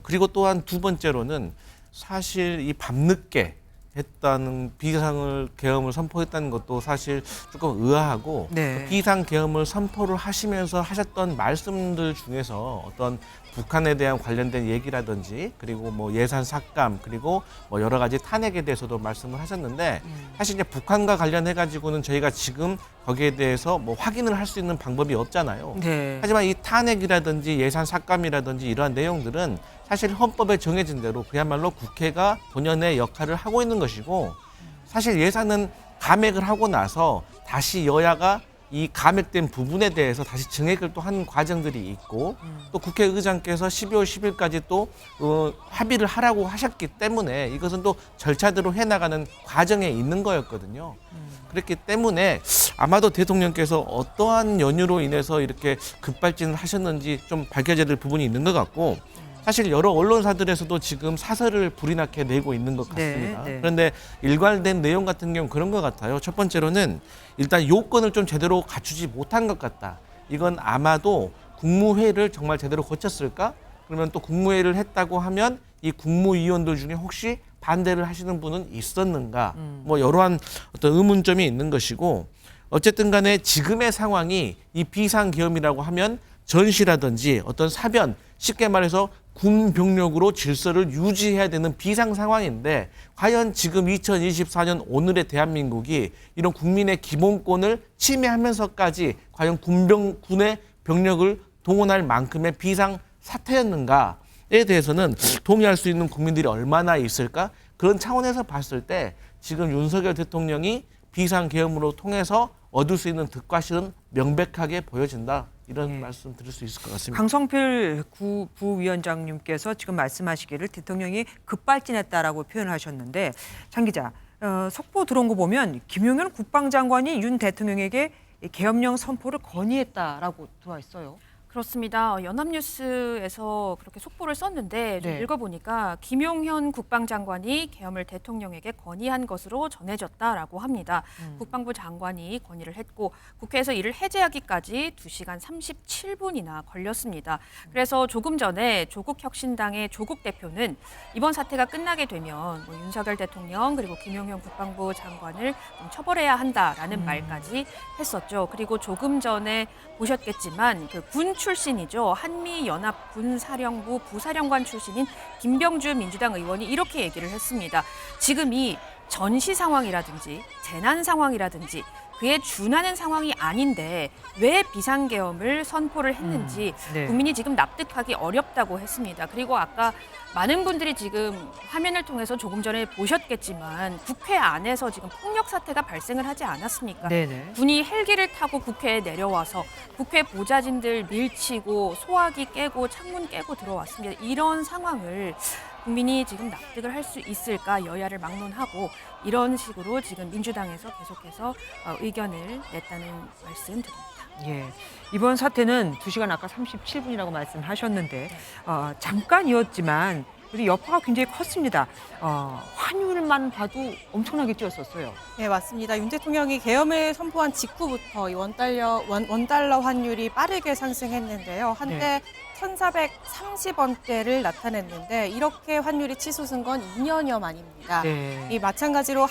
그리고 또한 두 번째로는 사실 이 밤늦게 했다는 비상계엄을 선포했다는 것도 사실 조금 의아하고 네. 비상계엄을 선포를 하시면서 하셨던 말씀들 중에서 어떤 북한에 대한 관련된 얘기라든지 그리고 뭐 예산 삭감 그리고 뭐 여러 가지 탄핵에 대해서도 말씀을 하셨는데 사실 이제 북한과 관련해 가지고는 저희가 지금 거기에 대해서 뭐 확인을 할 수 있는 방법이 없잖아요. 네. 하지만 이 탄핵이라든지 예산 삭감이라든지 이러한 내용들은 사실 헌법에 정해진 대로 그야말로 국회가 본연의 역할을 하고 있는 것이고 사실 예산은 감액을 하고 나서 다시 여야가 이 감액된 부분에 대해서 다시 증액을 또 하는 과정들이 있고 또 국회의장께서 12월 10일까지 또 합의를 하라고 하셨기 때문에 이것은 또 절차대로 해나가는 과정에 있는 거였거든요. 그렇기 때문에 아마도 대통령께서 어떠한 연유로 인해서 이렇게 급발진을 하셨는지 좀 밝혀져야 될 부분이 있는 것 같고 사실 여러 언론사들에서도 지금 사설을 불이 나게 내고 있는 것 같습니다. 네. 그런데 일관된 내용 같은 경우는 그런 것 같아요. 첫 번째로는 일단 요건을 좀 제대로 갖추지 못한 것 같다. 이건 아마도 국무회의를 정말 제대로 거쳤을까? 그러면 또 국무회의를 했다고 하면 이 국무위원들 중에 혹시 반대를 하시는 분은 있었는가? 뭐 여러한 어떤 의문점이 있는 것이고 어쨌든 간에 지금의 상황이 이 비상계엄이라고 하면 전시라든지 어떤 사변, 쉽게 말해서 군 병력으로 질서를 유지해야 되는 비상 상황인데 과연 지금 2024년 오늘의 대한민국이 이런 국민의 기본권을 침해하면서까지 과연 군의 병력을 동원할 만큼의 비상 사태였는가에 대해서는 동의할 수 있는 국민들이 얼마나 있을까? 그런 차원에서 봤을 때 지금 윤석열 대통령이 비상계엄으로 통해서 얻을 수 있는 득과 실은 명백하게 보여진다. 이런 말씀 드릴 수 있을 것 같습니다. 강성필 부위원장님께서 지금 말씀하시기를 대통령이 급발진했다라고 표현하셨는데 장 기자, 속보 들어온 거 보면 김용현 국방장관이 윤 대통령에게 계엄령 선포를 건의했다라고 들어와 있어요. 그렇습니다. 연합뉴스에서 그렇게 속보를 썼는데 좀 네. 읽어보니까 김용현 국방장관이 계엄을 대통령에게 건의한 것으로 전해졌다라고 합니다. 국방부 장관이 건의를 했고 국회에서 이를 해제하기까지 2시간 37분이나 걸렸습니다. 그래서 조금 전에 조국혁신당의 조국 대표는 이번 사태가 끝나게 되면 윤석열 대통령 그리고 김용현 국방부 장관을 좀 처벌해야 한다라는 말까지 했었죠. 그리고 조금 전에 보셨겠지만 그 군 출신이죠. 한미연합군사령부 부사령관 출신인 김병주 민주당 의원이 이렇게 얘기를 했습니다. 지금 이 전시 상황이라든지 재난 상황이라든지 그에 준하는 상황이 아닌데 왜 비상계엄을 선포를 했는지 네. 국민이 지금 납득하기 어렵다고 했습니다. 그리고 아까 많은 분들이 지금 화면을 통해서 조금 전에 보셨겠지만 국회 안에서 지금 폭력 사태가 발생을 하지 않았습니까? 네네. 군이 헬기를 타고 국회에 내려와서 국회 보좌진들 밀치고 소화기 깨고 창문 깨고 들어왔습니다. 이런 상황을 국민이 지금 납득을 할 수 있을까 여야를 막론하고 이런 식으로 지금 민주당에서 계속해서 의견을 냈다는 말씀 드립니다. 예, 이번 사태는 2시간 아까 37분이라고 말씀하셨는데 잠깐이었지만 우리 여파가 굉장히 컸습니다. 환율만 봐도 엄청나게 뛰었었어요. 네, 맞습니다. 윤 대통령이 계엄을 선포한 직후부터 이 원달러 환율이 빠르게 상승했는데요. 한때 1,430원대를 나타냈는데 이렇게 환율이 치솟은 건 2년여 만입니다. 네. 이 마찬가지로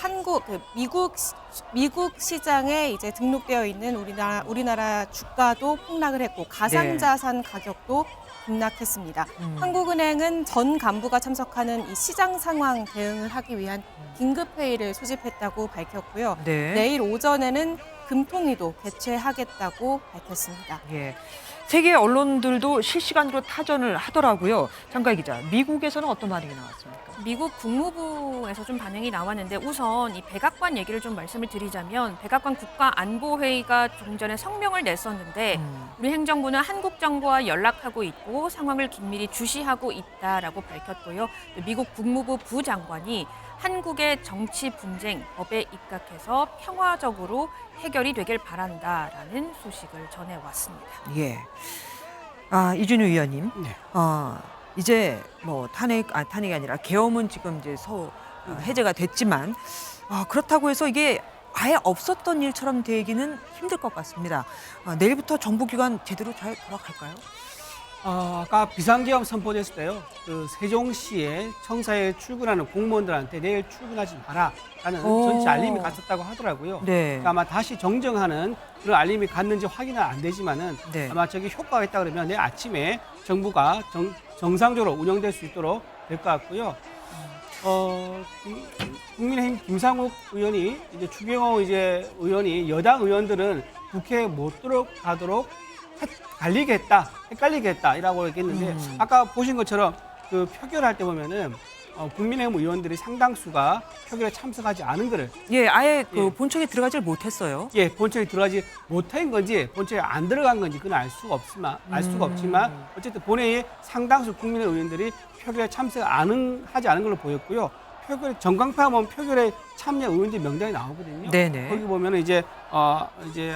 미국 시장에 이제 등록되어 있는 우리나라 주가도 폭락을 했고 가상자산 가격도 급락했습니다. 한국은행은 전 간부가 참석하는 이 시장 상황 대응을 하기 위한 긴급회의를 소집했다고 밝혔고요. 네. 내일 오전에는 금통위도 개최하겠다고 밝혔습니다. 예. 세계 언론들도 실시간으로 타전을 하더라고요. 장가희 기자, 미국에서는 어떤 반응이 나왔습니까? 미국 국무부에서 좀 반응이 나왔는데 우선 이 백악관 얘기를 좀 말씀을 드리자면 백악관 국가안보회의가 조금 전에 성명을 냈었는데 우리 행정부는 한국 정부와 연락하고 있고 상황을 긴밀히 주시하고 있다라고 밝혔고요. 미국 국무부 부장관이 한국의 정치 분쟁 법에 입각해서 평화적으로 해결이 되길 바란다라는 소식을 전해왔습니다. 예. 이준우 의원님, 네. 이제 뭐 탄핵이 아니라 계엄은 지금 이제 해제가 됐지만 그렇다고 해서 이게 아예 없었던 일처럼 되기는 힘들 것 같습니다. 내일부터 정부기관 제대로 잘 돌아갈까요? 아까 비상계엄 선포됐을 때요. 그 세종시에 청사에 출근하는 공무원들한테 내일 출근하지 마라라는 전체 알림이 갔었다고 하더라고요. 네. 그러니까 아마 다시 정정하는 그런 알림이 갔는지 확인은 안 되지만은 네. 아마 저게 효과가 있다 그러면 내일 아침에 정부가 정상적으로 운영될 수 있도록 될 것 같고요. 국민의힘 김상욱 의원이 이제 추경호 의원이 여당 의원들은 국회에 못 들어가도록 헷갈리게 했다라고 얘기했는데 아까 보신 것처럼 그 표결할 때 보면은 국민의힘 의원들이 상당수가 표결에 참석하지 않은 거를 아예 그 본청에 들어가질 못했어요. 본청에 들어가지 못한 건지 본청에 안 들어간 건지 그건 알 수가 없지만 어쨌든 본회의에 상당수 국민의 의원들이 표결에 참석하지 않은 걸로 보였고요. 전광판 보면 표결에 참여 의원들 명단이 나오거든요. 네네. 거기 보면은 이제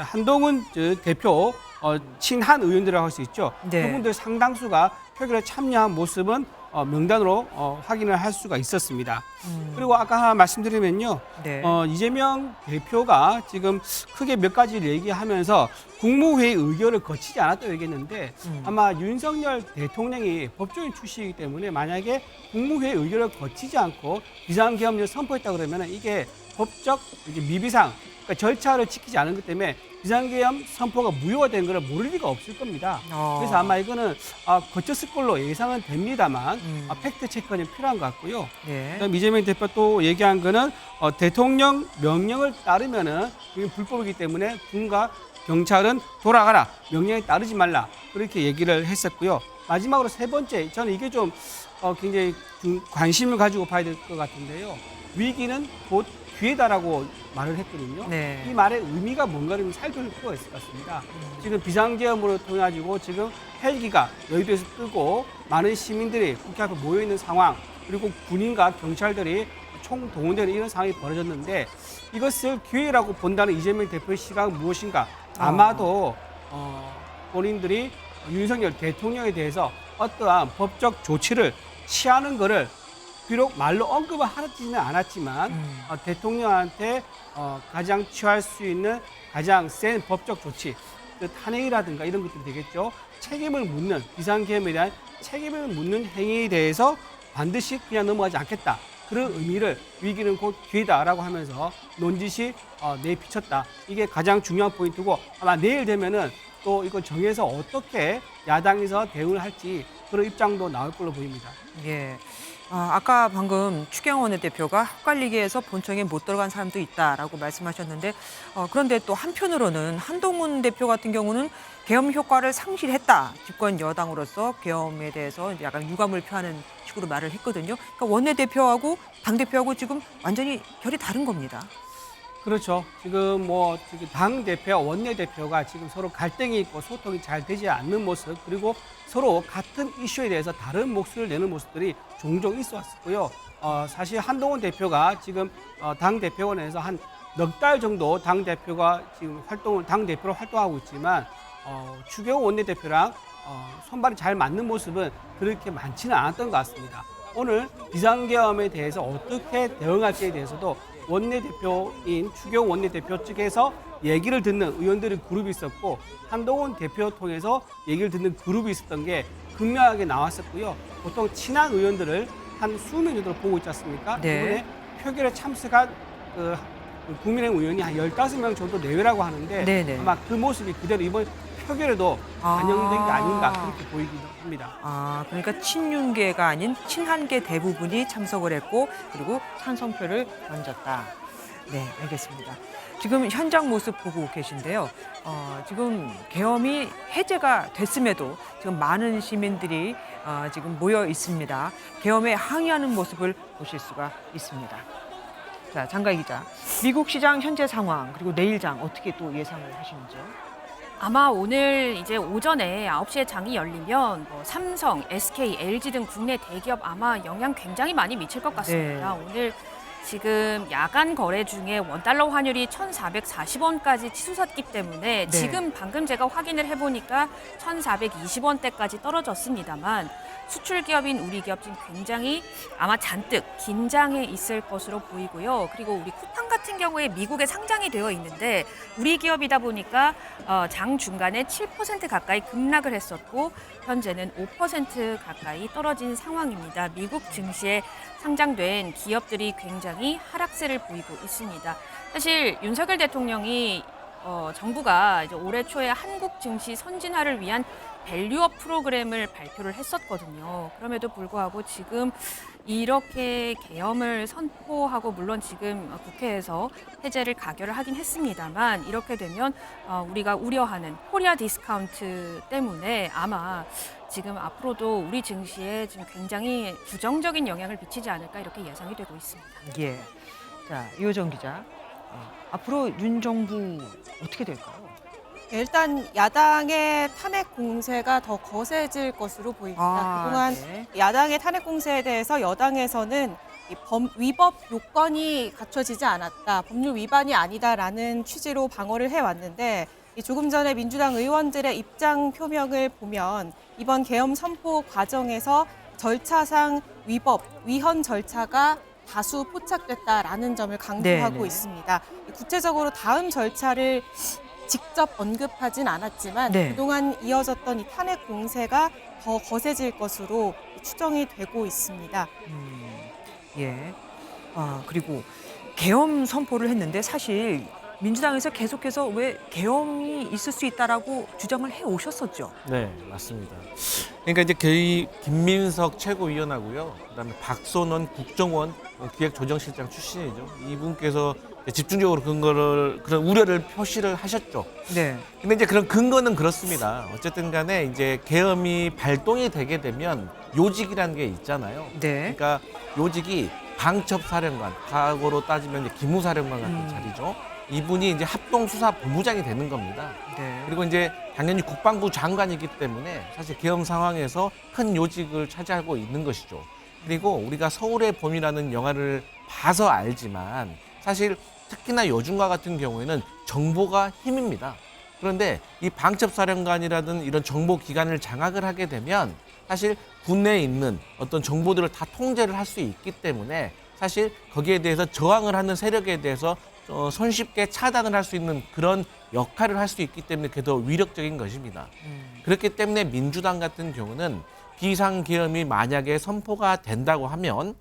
한동훈 대표 친한 의원들이라고 할 수 있죠. 네. 그분들 상당수가 표결에 참여한 모습은 명단으로 확인을 할 수가 있었습니다. 그리고 아까 하나 말씀드리면요. 네. 이재명 대표가 지금 크게 몇 가지를 얘기하면서 국무회의 의결을 거치지 않았다고 얘기했는데 아마 윤석열 대통령이 법조인 출신이기 때문에 만약에 국무회의 의결을 거치지 않고 비상계엄령을 선포했다 그러면 이게 법적 이제 미비상 그러니까 절차를 지키지 않은 것 때문에 비상계엄 선포가 무효가 된 걸 모를 리가 없을 겁니다. 그래서 아마 이거는 거쳤을 걸로 예상은 됩니다만 팩트 체크가 좀 필요한 것 같고요. 그다음 이재명 대표 또 얘기한 거는 대통령 명령을 따르면은 그게 불법이기 때문에 군과 경찰은 돌아가라, 명령에 따르지 말라, 그렇게 얘기를 했었고요. 마지막으로 세 번째, 저는 이게 좀 굉장히 관심을 가지고 봐야 될 것 같은데요. 위기는 곧 기회다라고 말을 했거든요. 이 말의 의미가 뭔가를 살펴볼 필요가 있을 것 같습니다. 지금 비상계엄으로 통해 가지고 지금 헬기가 여의도에서 뜨고 많은 시민들이 국회 앞에 모여 있는 상황, 그리고 군인과 경찰들이 총동원되는 이런 상황이 벌어졌는데, 이것을 기회라고 본다는 이재명 대표의 시각은 무엇인가? 아마도 본인들이 윤석열 대통령에 대해서 어떠한 법적 조치를 취하는 것을 비록 말로 언급을 하지는 않았지만 대통령한테 가장 취할 수 있는 가장 센 법적 조치, 탄핵이라든가 이런 것들이 되겠죠. 책임을 묻는, 비상계엄에 대한 책임을 묻는 행위에 대해서 반드시 그냥 넘어가지 않겠다. 그런 의미를 위기는 곧 기회다라고 하면서 논짓이 내비쳤다. 이게 가장 중요한 포인트고, 아마 내일 되면은 또 이걸 정해서 어떻게 야당에서 대응을 할지 그런 입장도 나올 걸로 보입니다. 예. 아까 방금 추경호 원내대표가 헛갈리게 해서 본청에 못 들어간 사람도 있다라고 말씀하셨는데, 그런데 또 한편으로는 한동훈 대표 같은 경우는 계엄 효과를 상실했다. 집권 여당으로서 계엄에 대해서 이제 약간 유감을 표하는 식으로 말을 했거든요. 그러니까 원내대표하고 당대표하고 지금 완전히 결이 다른 겁니다. 그렇죠. 지금 지금 당대표와 원내대표가 지금 서로 갈등이 있고 소통이 잘 되지 않는 모습, 그리고 서로 같은 이슈에 대해서 다른 목소리를 내는 모습들이 종종 있어 왔었고요. 사실 한동훈 대표가 지금 당대표원에서 한 넉 달 정도 당대표가 지금 당대표로 활동하고 있지만, 추경호 원내대표랑 손발이 잘 맞는 모습은 그렇게 많지는 않았던 것 같습니다. 오늘 비상계엄에 대해서 어떻게 대응할지에 대해서도 원내대표인 추경호 원내대표 측에서 얘기를 듣는 의원들의 그룹이 있었고, 한동훈 대표 통해서 얘기를 듣는 그룹이 있었던 게 극명하게 나왔었고요. 보통 친한 의원들을 한 수명 정도 보고 있지 않습니까? 이번에 표결에 참석한 국민의힘 의원이 한 15명 정도 내외라고 하는데, 아마 그 모습이 그대로 이번 표결에도 반영된 게 아닌가 그렇게 보이기도 합니다. 그러니까 친윤계가 아닌 친한계 대부분이 참석을 했고, 그리고 찬성표를 던졌다. 네, 알겠습니다. 지금 현장 모습 보고 계신데요. 지금 계엄이 해제가 됐음에도 지금 많은 시민들이 지금 모여 있습니다. 계엄에 항의하는 모습을 보실 수가 있습니다. 자, 장가희 기자, 미국 시장 현재 상황, 그리고 내일장 어떻게 또 예상을 하시는지요? 아마 오늘 이제 오전에 9시에 장이 열리면 삼성, SK, LG 등 국내 대기업 아마 영향 굉장히 많이 미칠 것 같습니다. 오늘 지금 야간 거래 중에 원달러 환율이 1,440원까지 치솟았기 때문에 지금 방금 제가 확인을 해보니까 1,420원대까지 떨어졌습니다만, 수출 기업인 우리 기업 지금 굉장히 아마 잔뜩 긴장해 있을 것으로 보이고요. 그리고 우리 쿠팡 같은 경우에 미국에 상장이 되어 있는데 우리 기업이다 보니까 장 중간에 7% 가까이 급락을 했었고 현재는 5% 가까이 떨어진 상황입니다. 미국 증시에 상장된 기업들이 굉장히 하락세를 보이고 있습니다. 사실 윤석열 대통령이 정부가 이제 올해 초에 한국 증시 선진화를 위한 밸류업 프로그램을 발표를 했었거든요. 그럼에도 불구하고 지금 이렇게 계엄을 선포하고, 물론 지금 국회에서 해제를 가결을 하긴 했습니다만, 이렇게 되면 우리가 우려하는 코리아 디스카운트 때문에 아마 지금 앞으로도 우리 증시에 지금 굉장히 부정적인 영향을 미치지 않을까 이렇게 예상이 되고 있습니다. 예. 자, 이호정 기자, 앞으로 윤 정부 어떻게 될까요? 일단 야당의 탄핵 공세가 더 거세질 것으로 보입니다. 그동안 야당의 탄핵 공세에 대해서 여당에서는 위법 요건이 갖춰지지 않았다, 법률 위반이 아니다라는 취지로 방어를 해왔는데, 조금 전에 민주당 의원들의 입장 표명을 보면 이번 계엄 선포 과정에서 절차상 위헌 절차가 다수 포착됐다라는 점을 강조하고 있습니다. 구체적으로 다음 절차를 직접 언급하진 않았지만 그동안 이어졌던 이 탄핵 공세가 더 거세질 것으로 추정이 되고 있습니다. 예. 그리고 계엄 선포를 했는데 사실 민주당에서 계속해서 왜 계엄이 있을 수 있다라고 주장을 해 오셨었죠. 네, 맞습니다. 그러니까 이제 저희 김민석 최고위원하고요, 그다음에 박선원 국정원 기획조정실장 출신이죠. 이분께서 집중적으로 그런 우려를 표시를 하셨죠. 네. 근데 이제 그런 근거는 그렇습니다. 어쨌든 간에 이제 계엄이 발동이 되게 되면 요직이라는 게 있잖아요. 네. 그러니까 요직이 방첩사령관, 과거로 따지면 이제 기무사령관 같은 자리죠. 이분이 이제 합동수사본부장이 되는 겁니다. 네. 그리고 이제 당연히 국방부 장관이기 때문에 사실 계엄 상황에서 큰 요직을 차지하고 있는 것이죠. 그리고 우리가 서울의 봄이라는 영화를 봐서 알지만 사실 특히나 요즘과 같은 경우에는 정보가 힘입니다. 그런데 이 방첩사령관이라든 이런 정보기관을 장악을 하게 되면 사실 국내에 있는 어떤 정보들을 다 통제를 할 수 있기 때문에 사실 거기에 대해서 저항을 하는 세력에 대해서 손쉽게 차단을 할 수 있는 그런 역할을 할 수 있기 때문에 그게 더 위력적인 것입니다. 그렇기 때문에 민주당 같은 경우는 비상계엄이 만약에 선포가 된다고 하면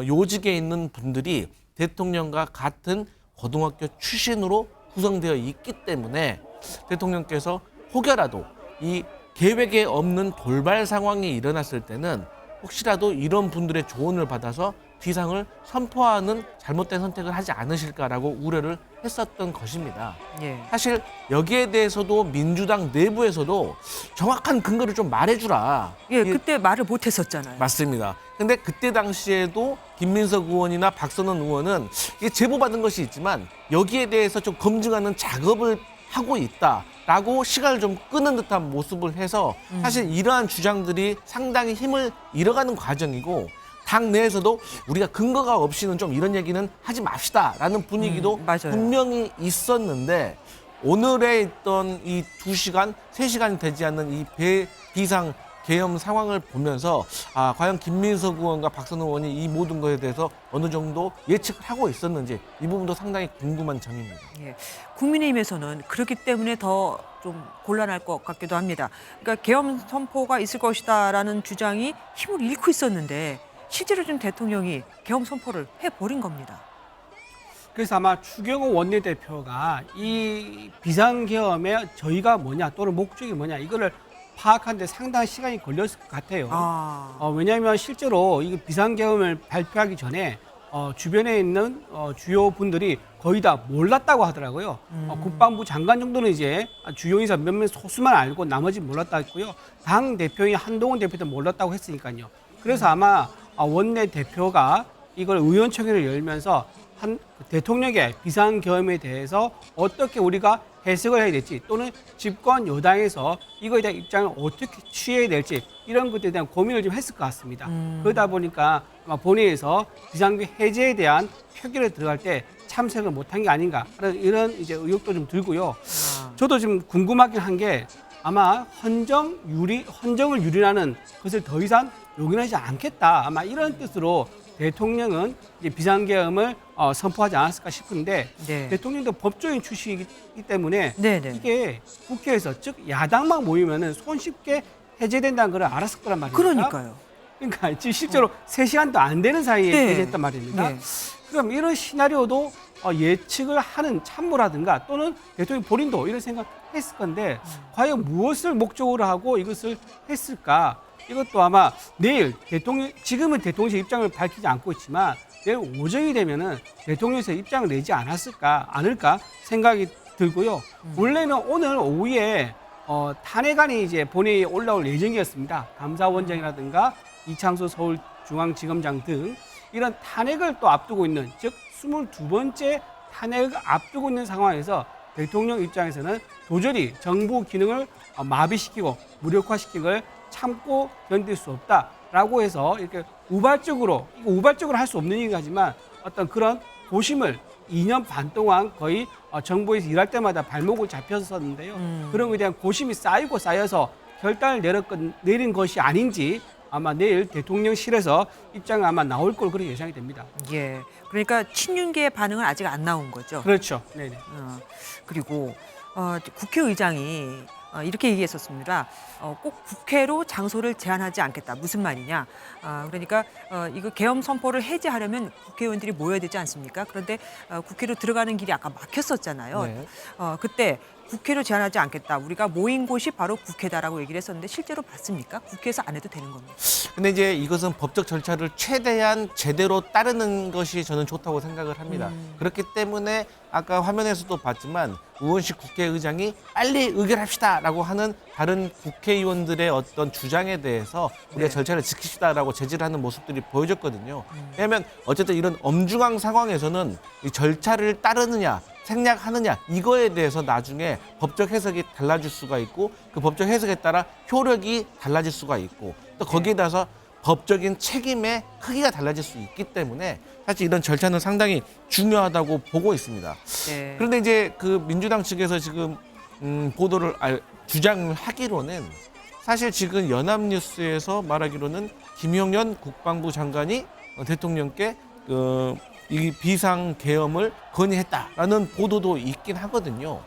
요직에 있는 분들이 대통령과 같은 고등학교 출신으로 구성되어 있기 때문에 대통령께서 혹여라도 이 계획에 없는 돌발 상황이 일어났을 때는 혹시라도 이런 분들의 조언을 받아서 비상을 선포하는 잘못된 선택을 하지 않으실까라고 우려를 했었던 것입니다. 예. 사실 여기에 대해서도 민주당 내부에서도 정확한 근거를 좀 말해주라. 예, 그때 말을 못 했었잖아요. 맞습니다. 근데 그때 당시에도 김민석 의원이나 박선원 의원은 이게 제보받은 것이 있지만 여기에 대해서 좀 검증하는 작업을 하고 있다라고 시간을 좀 끄는 듯한 모습을 해서 사실 이러한 주장들이 상당히 힘을 잃어가는 과정이고 당 내에서도 우리가 근거가 없이는 좀 이런 얘기는 하지 맙시다라는 분위기도 맞아요. 분명히 있었는데 오늘에 있던 이 2시간, 3시간이 되지 않는 이 비상 계엄 상황을 보면서 과연 김민석 의원과 박선원 의원이 이 모든 것에 대해서 어느 정도 예측을 하고 있었는지 이 부분도 상당히 궁금한 점입니다. 예. 국민의힘에서는 그렇기 때문에 더 좀 곤란할 것 같기도 합니다. 그러니까 계엄 선포가 있을 것이다라는 주장이 힘을 잃고 있었는데 실제로 지금 대통령이 계엄 선포를 해버린 겁니다. 그래서 아마 추경호 원내대표가 이 비상계엄의 저희가 뭐냐 또는 목적이 뭐냐 이거를 파악하는데 상당한 시간이 걸렸을 것 같아요. 왜냐하면 실제로 이 비상계엄을 발표하기 전에 주변에 있는 주요 분들이 거의 다 몰랐다고 하더라고요. 국방부 장관 정도는 이제 주요 인사 몇몇 소수만 알고 나머지 몰랐다 했고요. 당 대표인 한동훈 대표도 몰랐다고 했으니까요. 그래서 아마 원내 대표가 이걸 의원총회를 열면서 대통령의 비상계엄에 대해서 어떻게 우리가 해석을 해야 될지 또는 집권 여당에서 이거에 대한 입장을 어떻게 취해야 될지 이런 것에 대한 고민을 좀 했을 것 같습니다. 그러다 보니까 아마 본회의에서 비상계엄 해제에 대한 표결에 들어갈 때 참석을 못한 게 아닌가 이런 이제 의혹도 좀 들고요. 저도 좀 궁금하긴 한 게 아마 헌정을 유린하는 것을 더 이상 용인하지 않겠다. 아마 이런 뜻으로 대통령은 이제 비상계엄을 선포하지 않았을까 싶은데 네. 대통령도 법조인 출신이기 때문에 네네. 이게 국회에서 즉 야당만 모이면은 손쉽게 해제된다는 걸 알았을 거란 말입니다. 그러니까요. 그러니까 지금 실제로 3시간도 안 되는 사이에 네. 해제했단 말입니다. 네. 그럼 이런 시나리오도 예측을 하는 참모라든가 또는 대통령 본인도 이런 생각했을 건데 과연 무엇을 목적으로 하고 이것을 했을까? 이것도 아마 내일 지금은 대통령실 입장을 밝히지 않고 있지만 내일 오전이 되면은 대통령실 입장을 내지 않을까 생각이 들고요. 원래는 오늘 오후에 탄핵안이 이제 본회의에 올라올 예정이었습니다. 감사원장이라든가 이창수 서울중앙지검장 등 이런 탄핵을 또 앞두고 있는 즉 22번째 탄핵을 앞두고 있는 상황에서 대통령 입장에서는 도저히 정부 기능을 마비시키고 무력화시키는 참고 견딜 수 없다라고 해서 이렇게 우발적으로 할 수 없는 얘기지만 어떤 그런 고심을 2년 반 동안 거의 정부에서 일할 때마다 발목을 잡혔었는데요. 그런 것에 대한 고심이 쌓여서 결단을 내린 것이 아닌지 아마 내일 대통령실에서 입장이 아마 나올 걸로 그렇게 예상이 됩니다. 예. 그러니까 친윤계의 반응은 아직 안 나온 거죠. 그렇죠. 네네. 그리고 국회의장이 이렇게 얘기했었습니다. 꼭 국회로 장소를 제한하지 않겠다. 무슨 말이냐? 그러니까 이거 계엄 선포를 해제하려면 국회의원들이 모여야 되지 않습니까? 그런데 국회로 들어가는 길이 아까 막혔었잖아요. 네. 그때 국회로 제한하지 않겠다. 우리가 모인 곳이 바로 국회다라고 얘기를 했었는데 실제로 봤습니까? 국회에서 안 해도 되는 겁니다. 근데 이제 이것은 법적 절차를 최대한 제대로 따르는 것이 저는 좋다고 생각을 합니다. 그렇기 때문에 아까 화면에서도 봤지만 우원식 국회의장이 빨리 의결합시다라고 하는 다른 국회의원들의 어떤 주장에 대해서 우리가 절차를 지킵시다라고 제지를 하는 모습들이 보여졌거든요. 왜냐하면 어쨌든 이런 엄중한 상황에서는 이 절차를 따르느냐 생략하느냐 이거에 대해서 나중에 법적 해석이 달라질 수가 있고 그 법적 해석에 따라 효력이 달라질 수가 있고 또 거기에 따라서 법적인 책임의 크기가 달라질 수 있기 때문에 사실 이런 절차는 상당히 중요하다고 보고 있습니다. 네. 그런데 이제 그 민주당 측에서 지금 보도를 주장을 하기로는 사실 지금 연합뉴스에서 말하기로는 김용현 국방부 장관이 대통령께 이 비상계엄을 건의했다라는 보도도 있긴 하거든요.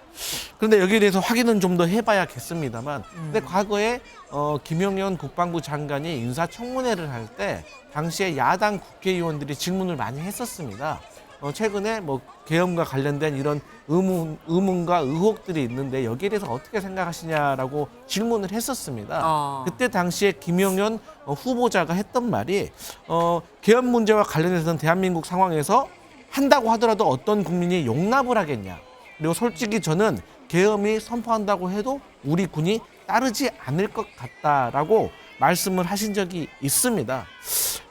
그런데 여기에 대해서 확인은 좀 더 해봐야겠습니다만 근데 과거에 김용현 국방부 장관이 인사청문회를 할 때 당시에 야당 국회의원들이 질문을 많이 했었습니다. 최근에 뭐 계엄과 관련된 이런 의문과 의혹들이 있는데 여기에 대해서 어떻게 생각하시냐라고 질문을 했었습니다. 그때 당시에 김용현 후보자가 했던 말이 계엄 문제와 관련해서는 대한민국 상황에서 한다고 하더라도 어떤 국민이 용납을 하겠냐. 그리고 솔직히 저는 계엄이 선포한다고 해도 우리 군이 따르지 않을 것 같다라고 말씀을 하신 적이 있습니다.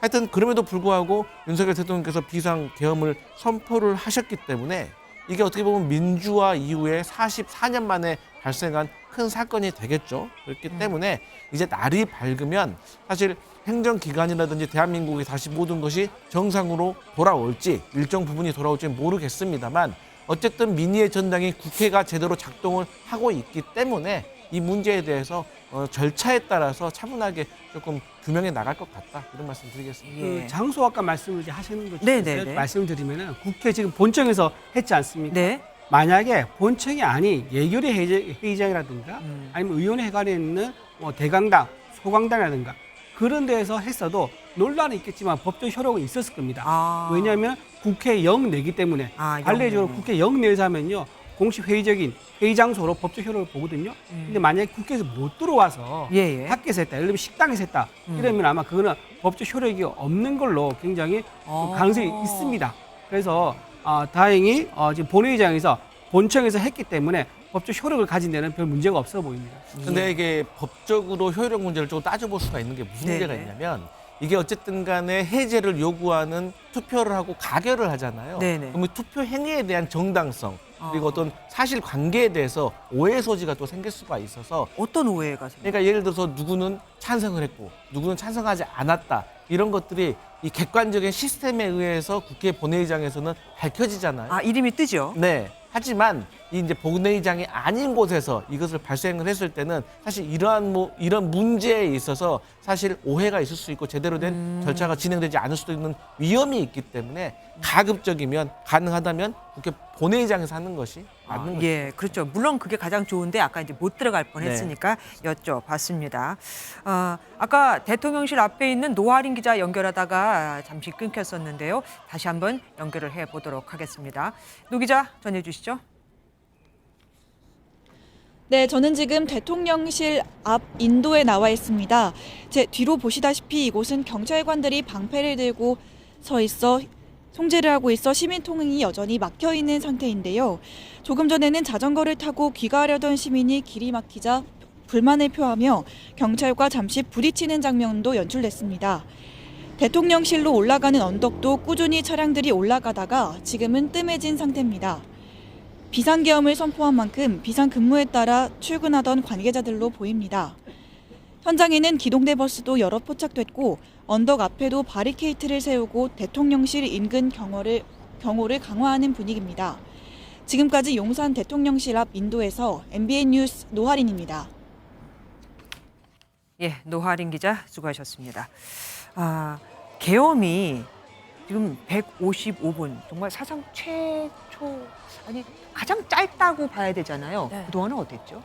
하여튼 그럼에도 불구하고 윤석열 대통령께서 비상계엄을 선포를 하셨기 때문에 이게 어떻게 보면 민주화 이후에 44년 만에 발생한 큰 사건이 되겠죠. 그렇기 때문에 이제 날이 밝으면 사실 행정기관이라든지 대한민국이 다시 모든 것이 정상으로 돌아올지 일정 부분이 돌아올지 모르겠습니다만 어쨌든 민의의 전당인 국회가 제대로 작동을 하고 있기 때문에 이 문제에 대해서 절차에 따라서 차분하게 조금 규명해 나갈 것 같다 이런 말씀 드리겠습니다. 그 장소 아까 말씀을 이제 하시는 것 네네네. 중에 말씀드리면은 국회 지금 본청에서 했지 않습니까? 네. 만약에 본청이 아닌 예결위 회의장이라든가 아니면 의원회관에 있는 대강당, 소강당이라든가 그런 데에서 했어도 논란은 있겠지만 법적 효력은 있었을 겁니다. 왜냐하면 국회 영내이기 때문에 관례적으로 국회 영내에서 하면요. 공식 회의 장소로 법적 효력을 보거든요. 근데 만약에 국회에서 못 들어와서 밖에서 했다, 예를 들면 식당에서 했다 이러면 아마 그거는 법적 효력이 없는 걸로 굉장히 좀 가능성이 있습니다. 그래서 다행히 지금 본회의장에서 본청에서 했기 때문에 법적 효력을 가진 데는 별 문제가 없어 보입니다. 근데 이게 법적으로 효력 문제를 좀 따져볼 수가 있는 게 무슨 문제가 있냐면 이게 어쨌든 간에 해제를 요구하는 투표를 하고 가결을 하잖아요. 그러면 투표 행위에 대한 정당성 그리고 어떤 사실 관계에 대해서 오해 소지가 또 생길 수가 있어서 어떤 오해가 생겨요? 그러니까 예를 들어서 누구는 찬성을 했고 누구는 찬성하지 않았다 이런 것들이 이 객관적인 시스템에 의해서 국회 본회의장에서는 밝혀지잖아요. 이름이 뜨죠. 네. 하지만 이 이제 본회의장이 아닌 곳에서 이것을 발생을 했을 때는 사실 이런 문제에 있어서 사실 오해가 있을 수 있고 제대로 된 절차가 진행되지 않을 수도 있는 위험이 있기 때문에 가급적이면 가능하다면 국회 본회의장에서 하는 것이 맞는 거죠. 예, 그렇죠. 물론 그게 가장 좋은데 아까 이제 못 들어갈 뻔했으니까 여쭤봤습니다. 아까 대통령실 앞에 있는 노아린 기자 연결하다가 잠시 끊겼었는데요. 다시 한번 연결을 해보도록 하겠습니다. 노 기자 전해주시죠. 네, 저는 지금 대통령실 앞 인도에 나와 있습니다. 제 뒤로 보시다시피 이곳은 경찰관들이 방패를 들고 서 있어 통제를 하고 있어 시민 통행이 여전히 막혀 있는 상태인데요. 조금 전에는 자전거를 타고 귀가하려던 시민이 길이 막히자 불만을 표하며 경찰과 잠시 부딪히는 장면도 연출됐습니다. 대통령실로 올라가는 언덕도 꾸준히 차량들이 올라가다가 지금은 뜸해진 상태입니다. 비상계엄을 선포한 만큼 비상근무에 따라 출근하던 관계자들로 보입니다. 현장에는 기동대 버스도 여러 포착됐고 언덕 앞에도 바리케이트를 세우고 대통령실 인근 경호를 강화하는 분위기입니다. 지금까지 용산 대통령실 앞 인도에서 MBN 뉴스 노하린입니다. 예, 노하린 기자 수고하셨습니다. 계엄이 지금 155분, 정말 사상 최초, 가장 짧다고 봐야 되잖아요. 그동안은 어땠죠?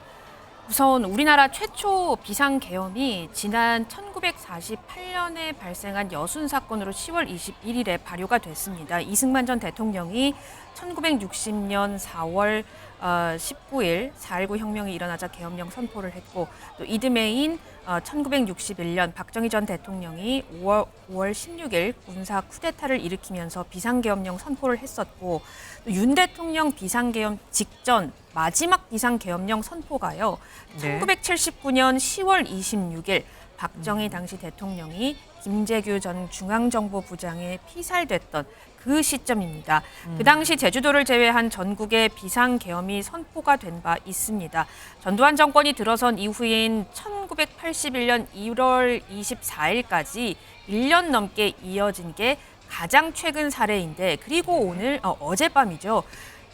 우선 우리나라 최초 비상계엄이 지난 1948년에 발생한 여순 사건으로 10월 21일에 발효가 됐습니다. 이승만 전 대통령이 1960년 4월 19일 4.19 혁명이 일어나자 계엄령 선포를 했고, 또 이듬해인 1961년 박정희 전 대통령이 5월 16일 군사 쿠데타를 일으키면서 비상계엄령 선포를 했었고, 또 윤 대통령 비상계엄 직전 마지막 비상계엄령 선포가요. 네. 1979년 10월 26일 박정희 당시 대통령이 김재규 전 중앙정보부장에 피살됐던 그 시점입니다. 그 당시 제주도를 제외한 전국에 비상계엄이 선포가 된 바 있습니다. 전두환 정권이 들어선 이후인 1981년 1월 24일까지 1년 넘게 이어진 게 가장 최근 사례인데, 그리고 오늘 어젯밤이죠.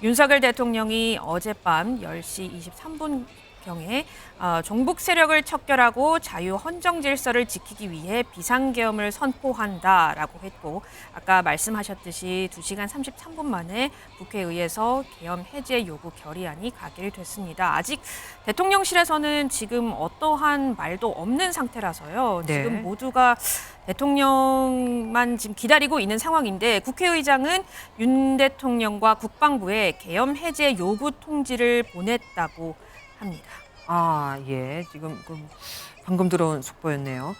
윤석열 대통령이 어젯밤 10시 23분경에 종북 세력을 척결하고 자유 헌정 질서를 지키기 위해 비상계엄을 선포한다라고 했고, 아까 말씀하셨듯이 2시간 33분 만에 국회의회에서 계엄 해제 요구 결의안이 가결됐습니다. 아직 대통령실에서는 지금 어떠한 말도 없는 상태라서요. 네. 지금 모두가 대통령만 지금 기다리고 있는 상황인데, 국회의장은 윤 대통령과 국방부에 계엄 해제 요구 통지를 보냈다고 합니다. 아, 예. 지금 방금 들어온 속보였네요.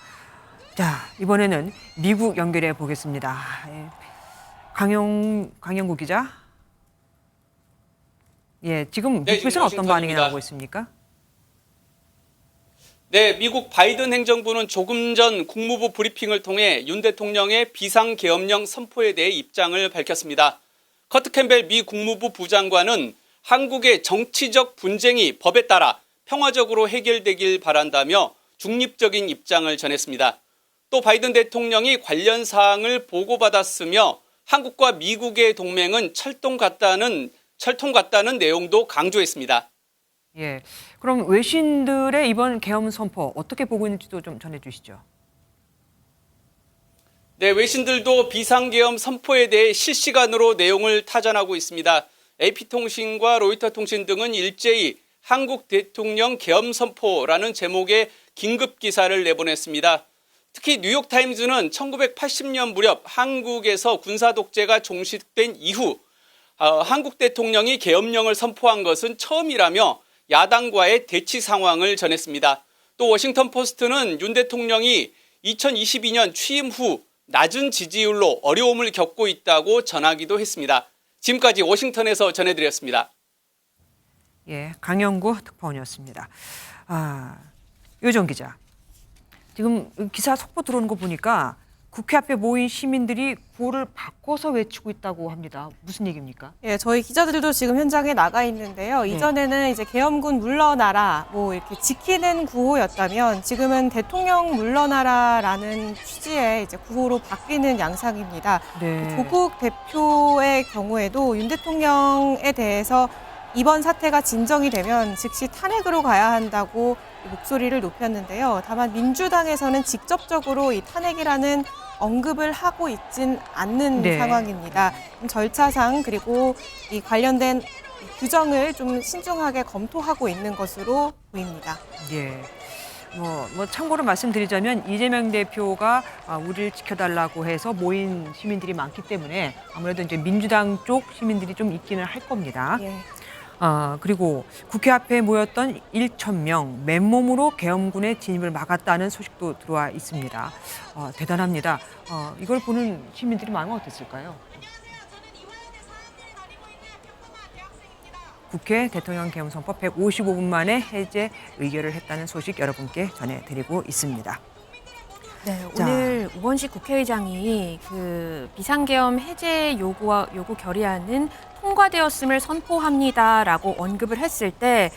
자, 이번에는 미국 연결해 보겠습니다. 예. 강영구 기자. 예, 지금 네, 미국에서는 어떤 반응이 워싱턴입니다. 나오고 있습니까? 네, 미국 바이든 행정부는 조금 전 국무부 브리핑을 통해 윤 대통령의 비상계엄령 선포에 대해 입장을 밝혔습니다. 커트 캠벨 미 국무부 부장관은 한국의 정치적 분쟁이 법에 따라 평화적으로 해결되길 바란다며 중립적인 입장을 전했습니다. 또 바이든 대통령이 관련 사항을 보고받았으며 한국과 미국의 동맹은 철통 같다는 내용도 강조했습니다. 예. 그럼 외신들의 이번 계엄 선포 어떻게 보고 있는지도 좀 전해 주시죠. 네, 외신들도 비상계엄 선포에 대해 실시간으로 내용을 타전하고 있습니다. AP통신과 로이터통신 등은 일제히 한국 대통령 계엄 선포라는 제목의 긴급 기사를 내보냈습니다. 특히 뉴욕타임즈는 1980년 무렵 한국에서 군사 독재가 종식된 이후 한국 대통령이 계엄령을 선포한 것은 처음이라며 야당과의 대치 상황을 전했습니다. 또 워싱턴 포스트는 윤 대통령이 2022년 취임 후 낮은 지지율로 어려움을 겪고 있다고 전하기도 했습니다. 지금까지 워싱턴에서 전해드렸습니다. 예, 강영구 특파원이었습니다. 요정 기자. 지금 기사 속보 들어오는 거 보니까 국회 앞에 모인 시민들이 구호를 바꿔서 외치고 있다고 합니다. 무슨 얘기입니까? 예, 저희 기자들도 지금 현장에 나가 있는데요. 이전에는 이제 계엄군 물러나라, 뭐 이렇게 지키는 구호였다면 지금은 대통령 물러나라라는 취지의 이제 구호로 바뀌는 양상입니다. 네. 조국 대표의 경우에도 윤 대통령에 대해서 이번 사태가 진정이 되면 즉시 탄핵으로 가야 한다고 목소리를 높였는데요. 다만 민주당에서는 직접적으로 이 탄핵이라는 언급을 하고 있진 않는 네. 상황입니다. 절차상 그리고 이 관련된 규정을 좀 신중하게 검토하고 있는 것으로 보입니다. 예. 뭐 참고로 말씀드리자면 이재명 대표가 우리를 지켜달라고 해서 모인 시민들이 많기 때문에 아무래도 이제 민주당 쪽 시민들이 좀 있기는 할 겁니다. 예. 그리고 국회 앞에 모였던 1,000명 맨몸으로 계엄군의 진입을 막았다는 소식도 들어와 있습니다. 대단합니다. 이걸 보는 시민들이 마음은 어땠을까요? 국회 대통령 계엄 선포 155분 만에 해제 의결을 했다는 소식 여러분께 전해드리고 있습니다. 네, 오늘 우원식 국회의장이 그 비상계엄 해제 요구 결의안은 통과되었음을 선포합니다라고 언급을 했을 때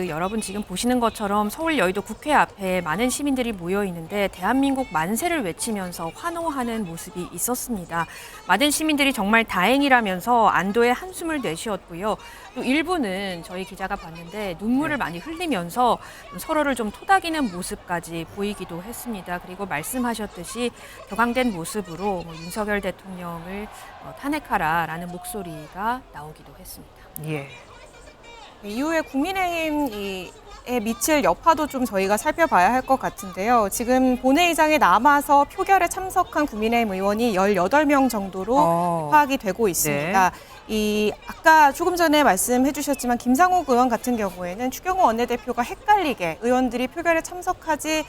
여러분 지금 보시는 것처럼 서울 여의도 국회 앞에 많은 시민들이 모여 있는데 대한민국 만세를 외치면서 환호하는 모습이 있었습니다. 많은 시민들이 정말 다행이라면서 안도의 한숨을 내쉬었고요. 또 일부는 저희 기자가 봤는데 눈물을 많이 흘리면서 서로를 좀 토닥이는 모습까지 보이기도 했습니다. 그리고 말씀하셨듯이 격앙된 모습으로 윤석열 대통령을 탄핵하라라는 목소리가 나오기도 했습니다. 예. 이후에 국민의힘 이 이것에 미칠 여파도 좀 저희가 살펴봐야 할 것 같은데요. 지금 본회의장에 남아서 표결에 참석한 국민의힘 의원이 18명 정도로 파악이 되고 있습니다. 아까 조금 전에 말씀해 주셨지만 김상욱 의원 같은 경우에는 추경호 원내대표가 헷갈리게 의원들이 표결에 참석하지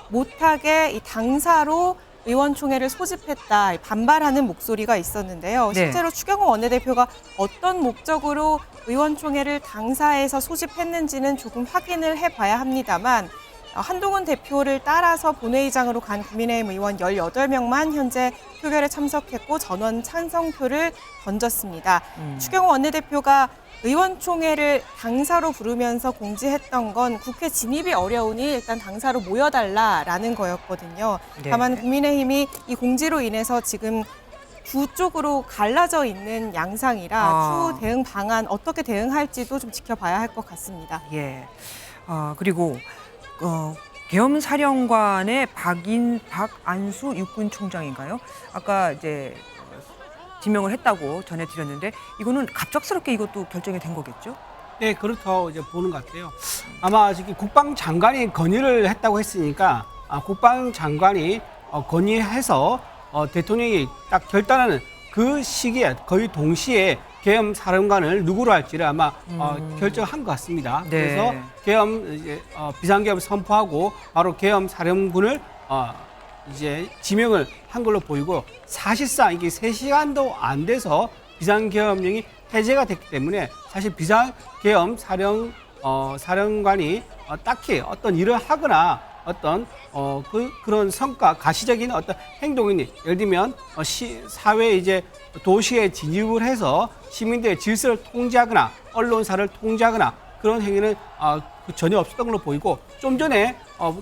못하게 이 당사로 의원총회를 소집했다 반발하는 목소리가 있었는데요. 네. 실제로 추경호 원내대표가 어떤 목적으로 의원총회를 당사에서 소집했는지는 조금 확인을 해봐야 합니다만 한동훈 대표를 따라서 본회의장으로 간 국민의힘 의원 18명만 현재 표결에 참석했고 전원 찬성표를 던졌습니다. 추경호 원내대표가 의원총회를 당사로 부르면서 공지했던 건 국회 진입이 어려우니 일단 당사로 모여달라라는 거였거든요. 네. 다만 국민의힘이 이 공지로 인해서 지금 두 쪽으로 갈라져 있는 양상이라 추후 대응 방안 어떻게 대응할지도 좀 지켜봐야 할 것 같습니다. 예. 그리고 계엄사령관의 박안수 육군총장인가요? 아까 이제 지명을 했다고 전해드렸는데 이거는 갑작스럽게 이것도 결정이 된 거겠죠? 네, 그렇다고 이제 보는 것 같아요. 아마 지금 국방장관이 건의를 했다고 했으니까 국방장관이 건의해서 대통령이 딱 결단하는 그 시기에 거의 동시에 계엄 사령관을 누구로 할지를 아마 결정한 것 같습니다. 네. 그래서 계엄 비상계엄 선포하고 바로 계엄 사령군을 이제 지명을 한 걸로 보이고 사실상 이게 3시간도 안 돼서 비상계엄령이 해제가 됐기 때문에 사실 비상계엄 사령관이 딱히 어떤 일을 하거나 어떤 그런 성과 가시적인 어떤 행동이니 예를 들면 사회 이제 도시에 진입을 해서 시민들의 질서를 통제하거나 언론사를 통제하거나 그런 행위는 전혀 없었던 걸로 보이고 좀 전에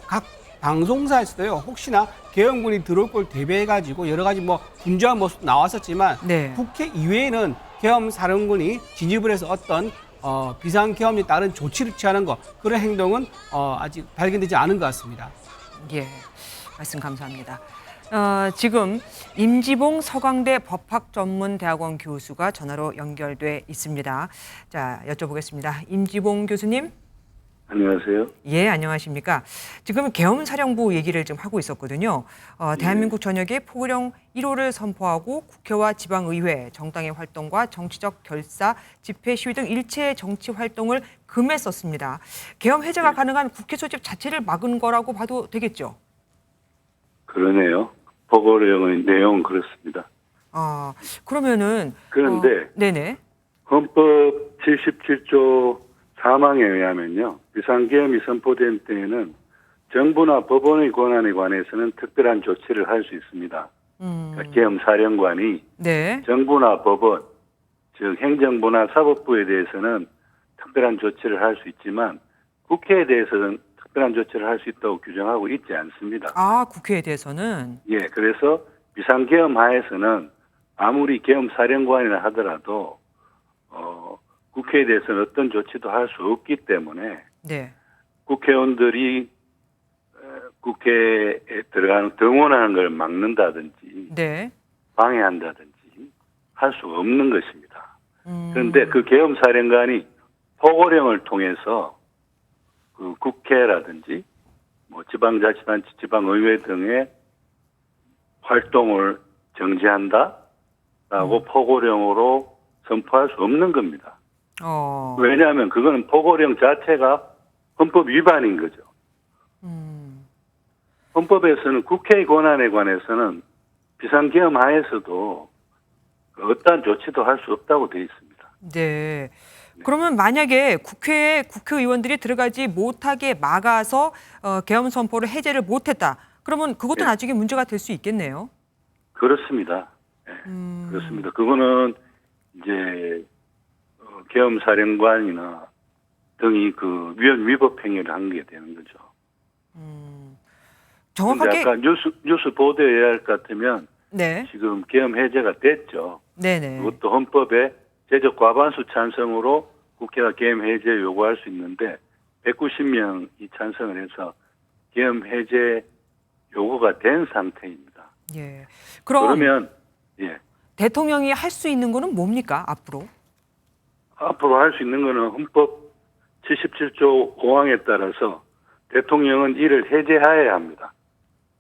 각 방송사에서도요 혹시나 계엄군이 들어올 걸 대비해가지고 여러 가지 뭐 분주한 모습 나왔었지만 네. 국회 이외에는 계엄 사령군이 진입을 해서 어떤 비상계엄에 따른 조치를 취하는 것 그런 행동은 아직 발견되지 않은 것 같습니다. 예, 말씀 감사합니다. 지금 임지봉 서강대 법학전문대학원 교수가 전화로 연결돼 있습니다. 자, 여쭤보겠습니다. 임지봉 교수님. 안녕하세요. 예, 안녕하십니까. 지금 계엄사령부 얘기를 좀 하고 있었거든요. 대한민국 전역에 포고령 1호를 선포하고 국회와 지방의회, 정당의 활동과 정치적 결사, 집회, 시위 등 일체의 정치 활동을 금했었습니다. 계엄 해제가 가능한 국회 소집 자체를 막은 거라고 봐도 되겠죠? 그러네요. 포고령의 내용은 그렇습니다. 그러면은 그런데 네네. 헌법 77조 4항에 의하면요. 비상계엄이 선포된 때에는 정부나 법원의 권한에 관해서는 특별한 조치를 할 수 있습니다. 그러니까 계엄사령관이 네. 정부나 법원, 즉 행정부나 사법부에 대해서는 특별한 조치를 할 수 있지만 국회에 대해서는 특별한 조치를 할 수 있다고 규정하고 있지 않습니다. 국회에 대해서는? 예, 그래서 비상계엄 하에서는 아무리 계엄사령관이라 하더라도 국회에 대해서는 어떤 조치도 할 수 없기 때문에 네. 국회의원들이 국회에 들어가는 등원하는 걸 막는다든지 네. 방해한다든지 할 수 없는 것입니다. 그런데 그 계엄사령관이 포고령을 통해서 그 국회라든지 뭐 지방자치단체, 지방의회 등의 활동을 정지한다라고 포고령으로 선포할 수 없는 겁니다. 왜냐하면 그거는 포고령 자체가 헌법 위반인 거죠. 헌법에서는 국회의 권한에 관해서는 비상계엄 하에서도 어떠한 조치도 할 수 없다고 되어 있습니다. 네. 그러면 만약에 국회에 국회의원들이 들어가지 못하게 막아서 계엄 선포를 해제를 못했다. 그러면 그것도 나중에 문제가 될 수 있겠네요. 그렇습니다. 네, 그렇습니다. 그거는 이제 계엄사령관이나 등이 그 위헌 위법 행위를 한 게 되는 거죠. 정확하게 아까 뉴스 보도에 의할 것 같으면 네. 지금 계엄 해제가 됐죠. 네네. 그것도 헌법에 제적 과반수 찬성으로 국회가 계엄 해제 요구할 수 있는데 190명이 찬성을 해서 계엄 해제 요구가 된 상태입니다. 예. 그러면 예. 대통령이 할 수 있는 거는 뭡니까 앞으로? 앞으로 할 수 있는 거는 헌법 77조 5항에 따라서 대통령은 이를 해제하여야 합니다.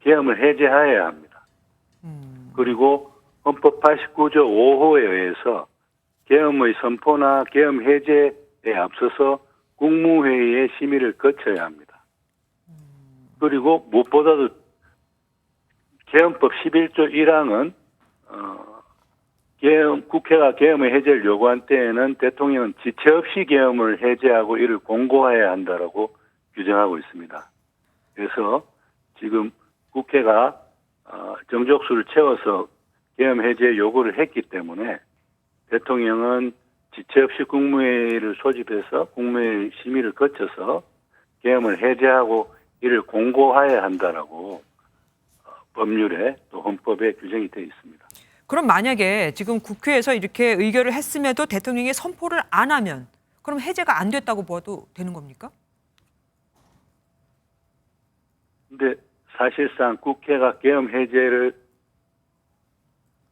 계엄을 해제하여야 합니다. 그리고 헌법 89조 5호에 의해서 계엄의 선포나 계엄 해제에 앞서서 국무회의의 심의를 거쳐야 합니다. 그리고 무엇보다도 계엄법 11조 1항은 국회가 계엄의 해제를 요구한 때에는 대통령은 지체 없이 계엄을 해제하고 이를 공고해야 한다라고 규정하고 있습니다. 그래서 지금 국회가 정족수를 채워서 계엄 해제 요구를 했기 때문에 대통령은 지체 없이 국무회의를 소집해서 국무회의 심의를 거쳐서 계엄을 해제하고 이를 공고해야 한다라고 법률에 또 헌법에 규정이 되어 있습니다. 그럼 만약에 지금 국회에서 이렇게 의결을 했음에도 대통령이 선포를 안 하면 그럼 해제가 안 됐다고 봐도 되는 겁니까? 근데 사실상 국회가 계엄 해제를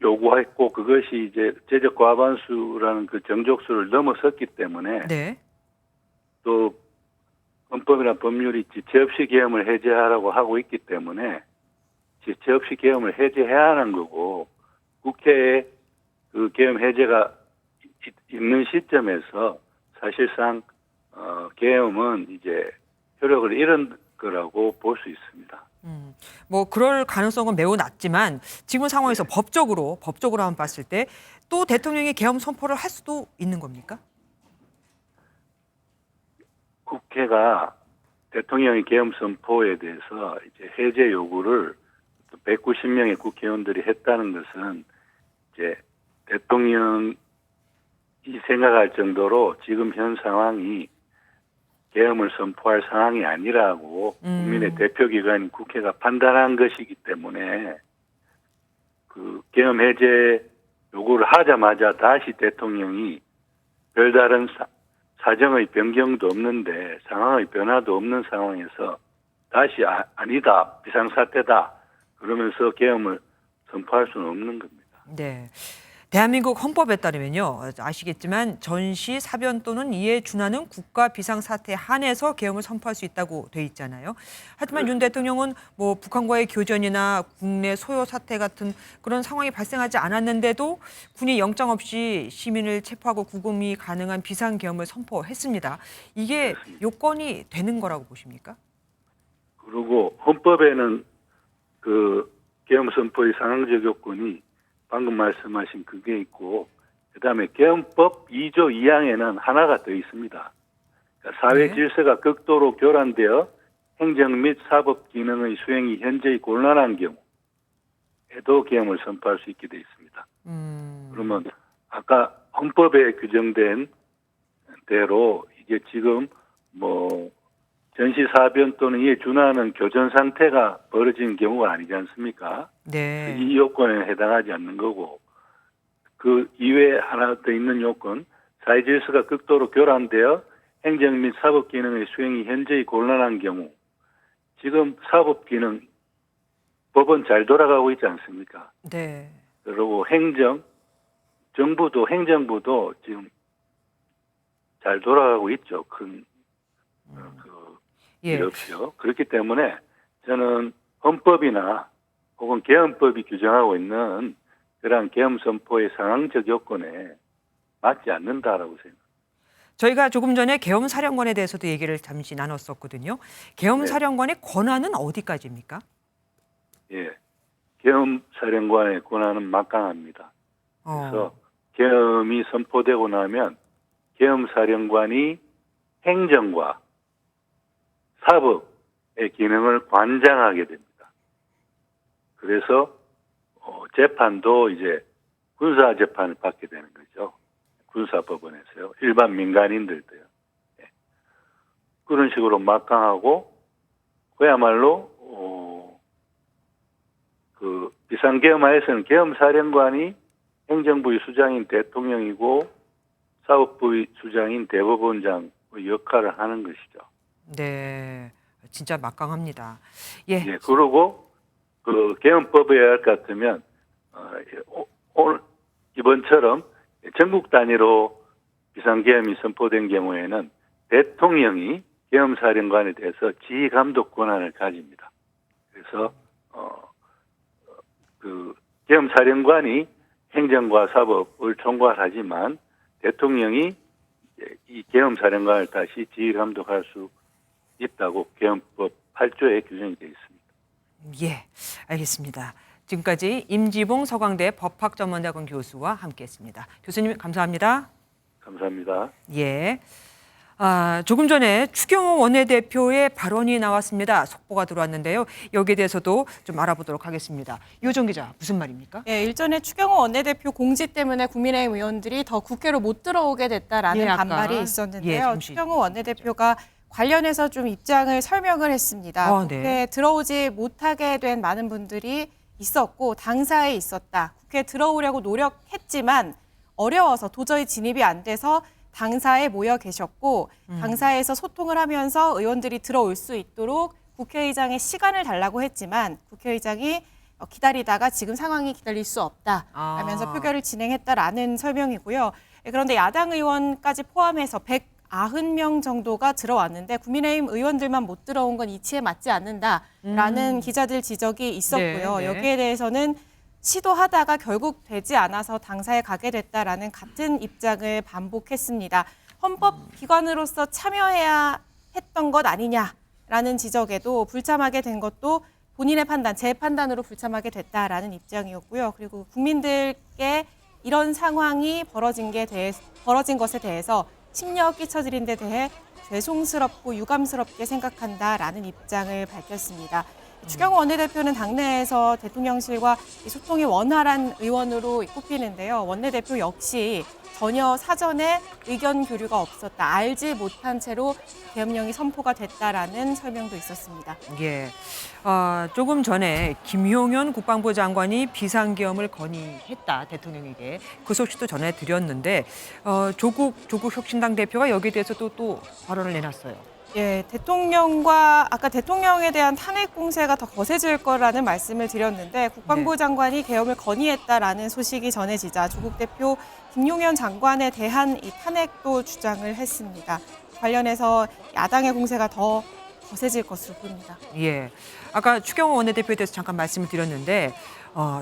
요구했고 그것이 이제 제적 과반수라는 그 정족수를 넘어섰기 때문에 네. 또 헌법이나 법률이 지체 없이 계엄을 해제하라고 하고 있기 때문에 지체 없이 계엄을 해제해야 하는 거고 국회에 그 계엄 해제가 있는 시점에서 사실상 계엄은 이제 효력을 잃은 거라고 볼 수 있습니다. 뭐 그럴 가능성은 매우 낮지만 지금 상황에서 법적으로 한번 봤을 때 또 대통령이 계엄 선포를 할 수도 있는 겁니까? 국회가 대통령의 계엄 선포에 대해서 이제 해제 요구를 190명의 국회의원들이 했다는 것은 이제 대통령이 생각할 정도로 지금 현 상황이 계엄을 선포할 상황이 아니라고 국민의 대표기관인 국회가 판단한 것이기 때문에 그 계엄 해제 요구를 하자마자 다시 대통령이 별다른 사정의 변경도 없는데 상황의 변화도 없는 상황에서 다시 아니다 비상사태다 그러면서 계엄을 선포할 수는 없는 겁니다. 네. 대한민국 헌법에 따르면요, 아시겠지만 전시, 사변 또는 이에 준하는 국가 비상사태에 한해서 계엄을 선포할 수 있다고 돼 있잖아요. 하지만 윤 대통령은 뭐 북한과의 교전이나 국내 소요 사태 같은 그런 상황이 발생하지 않았는데도 군이 영장 없이 시민을 체포하고 구금이 가능한 비상계엄을 선포했습니다. 이게 요건이 되는 거라고 보십니까? 그리고 헌법에는 그 계엄 선포의 상황적 요건이 방금 말씀하신 그게 있고 그다음에 계엄법 2조 2항에는 하나가 더 있습니다. 그러니까 사회 질서가 극도로 교란되어 행정 및 사법 기능의 수행이 현저히 곤란한 경우에도 계엄을 선포할 수 있게 돼 있습니다. 그러면 아까 헌법에 규정된 대로 이게 지금 뭐 전시사변 또는 이에 준하는 교전 상태가 벌어진 경우가 아니지 않습니까? 네. 이 요건에 해당하지 않는 거고 그 이외에 하나 더 있는 요건 사회 질서가 극도로 교란되어 행정 및 사법 기능의 수행이 현저히 곤란한 경우 지금 사법 기능 법은 잘 돌아가고 있지 않습니까? 네. 그리고 행정부도 지금 잘 돌아가고 있죠. 큰 일 없이요. 그렇기 때문에 저는 헌법이나 혹은 계엄법이 규정하고 있는 그러한 계엄 선포의 상황적 요건에 맞지 않는다라고 생각합니다. 저희가 조금 전에 계엄 사령관에 대해서도 얘기를 잠시 나눴었거든요. 계엄 사령관의 권한은 어디까지입니까? 예, 계엄 사령관의 권한은 막강합니다. 그래서 계엄이 선포되고 나면 계엄 사령관이 행정과 사법의 기능을 관장하게 됩니다. 그래서 재판도 이제 군사 재판을 받게 되는 거죠. 군사법원에서요. 일반 민간인들도요. 네. 그런 식으로 막강하고 그야말로 그 비상계엄하에서는 계엄사령관이 행정부의 수장인 대통령이고 사법부의 수장인 대법원장의 역할을 하는 것이죠. 네, 진짜 막강합니다. 예. 그리고 그 계엄법에 의할 것 같으면 오늘 이번처럼 전국 단위로 비상계엄이 선포된 경우에는 대통령이 계엄사령관에 대해서 지휘감독 권한을 가집니다. 그래서 그 계엄사령관이 행정과 사법을 총괄하지만 대통령이 이 계엄사령관을 다시 지휘감독할 수 있다고 계엄법 8조에 규정이 되어 있습니다. 예, 알겠습니다. 지금까지 임지봉 서강대 법학전문대학원 교수와 함께했습니다. 교수님 감사합니다. 감사합니다. 예. 조금 전에 추경호 원내대표의 발언이 나왔습니다. 속보가 들어왔는데요. 여기에 대해서도 좀 알아보도록 하겠습니다. 유정 기자, 무슨 말입니까? 예, 일전에 추경호 원내대표 공지 때문에 국민의힘 의원들이 더 국회로 못 들어오게 됐다라는 예, 아까. 반발이 있었는데요. 예, 잠시. 추경호 원내대표가 관련해서 좀 입장을 설명을 했습니다. 네. 국회에 들어오지 못하게 된 많은 분들이 있었고 당사에 있었다. 국회에 들어오려고 노력했지만 어려워서 도저히 진입이 안 돼서 당사에 모여 계셨고 당사에서 소통을 하면서 의원들이 들어올 수 있도록 국회의장의 시간을 달라고 했지만 국회의장이 기다리다가 지금 상황이 기다릴 수 없다 하면서 표결을 진행했다라는 설명이고요. 그런데 야당 의원까지 포함해서 190명 정도가 들어왔는데 국민의힘 의원들만 못 들어온 건 이치에 맞지 않는다라는 기자들 지적이 있었고요. 네, 네. 여기에 대해서는 시도하다가 결국 되지 않아서 당사에 가게 됐다라는 같은 입장을 반복했습니다. 헌법기관으로서 참여해야 했던 것 아니냐라는 지적에도 불참하게 된 것도 본인의 판단, 제 판단으로 불참하게 됐다라는 입장이었고요. 그리고 국민들께 이런 상황이 벌어진 것에 대해서 심려 끼쳐드린 데 대해 죄송스럽고 유감스럽게 생각한다라는 입장을 밝혔습니다. 추경호 원내대표는 당내에서 대통령실과 소통이 원활한 의원으로 꼽히는데요. 원내대표 역시 전혀 사전에 의견 교류가 없었다. 알지 못한 채로 계엄령이 선포가 됐다라는 설명도 있었습니다. 예. 조금 전에 김용현 국방부 장관이 비상계엄을 건의했다, 대통령에게. 그 소식도 전해드렸는데 조국 혁신당 대표가 여기에 대해서도 또 발언을 내놨어요. 예, 아까 대통령에 대한 탄핵 공세가 더 거세질 거라는 말씀을 드렸는데 국방부 장관이 계엄을 건의했다라는 소식이 전해지자 조국 대표 김용현 장관에 대한 이 탄핵도 주장을 했습니다. 관련해서 야당의 공세가 더 거세질 것으로 보입니다. 예. 아까 추경호 원내대표에 대해서 잠깐 말씀을 드렸는데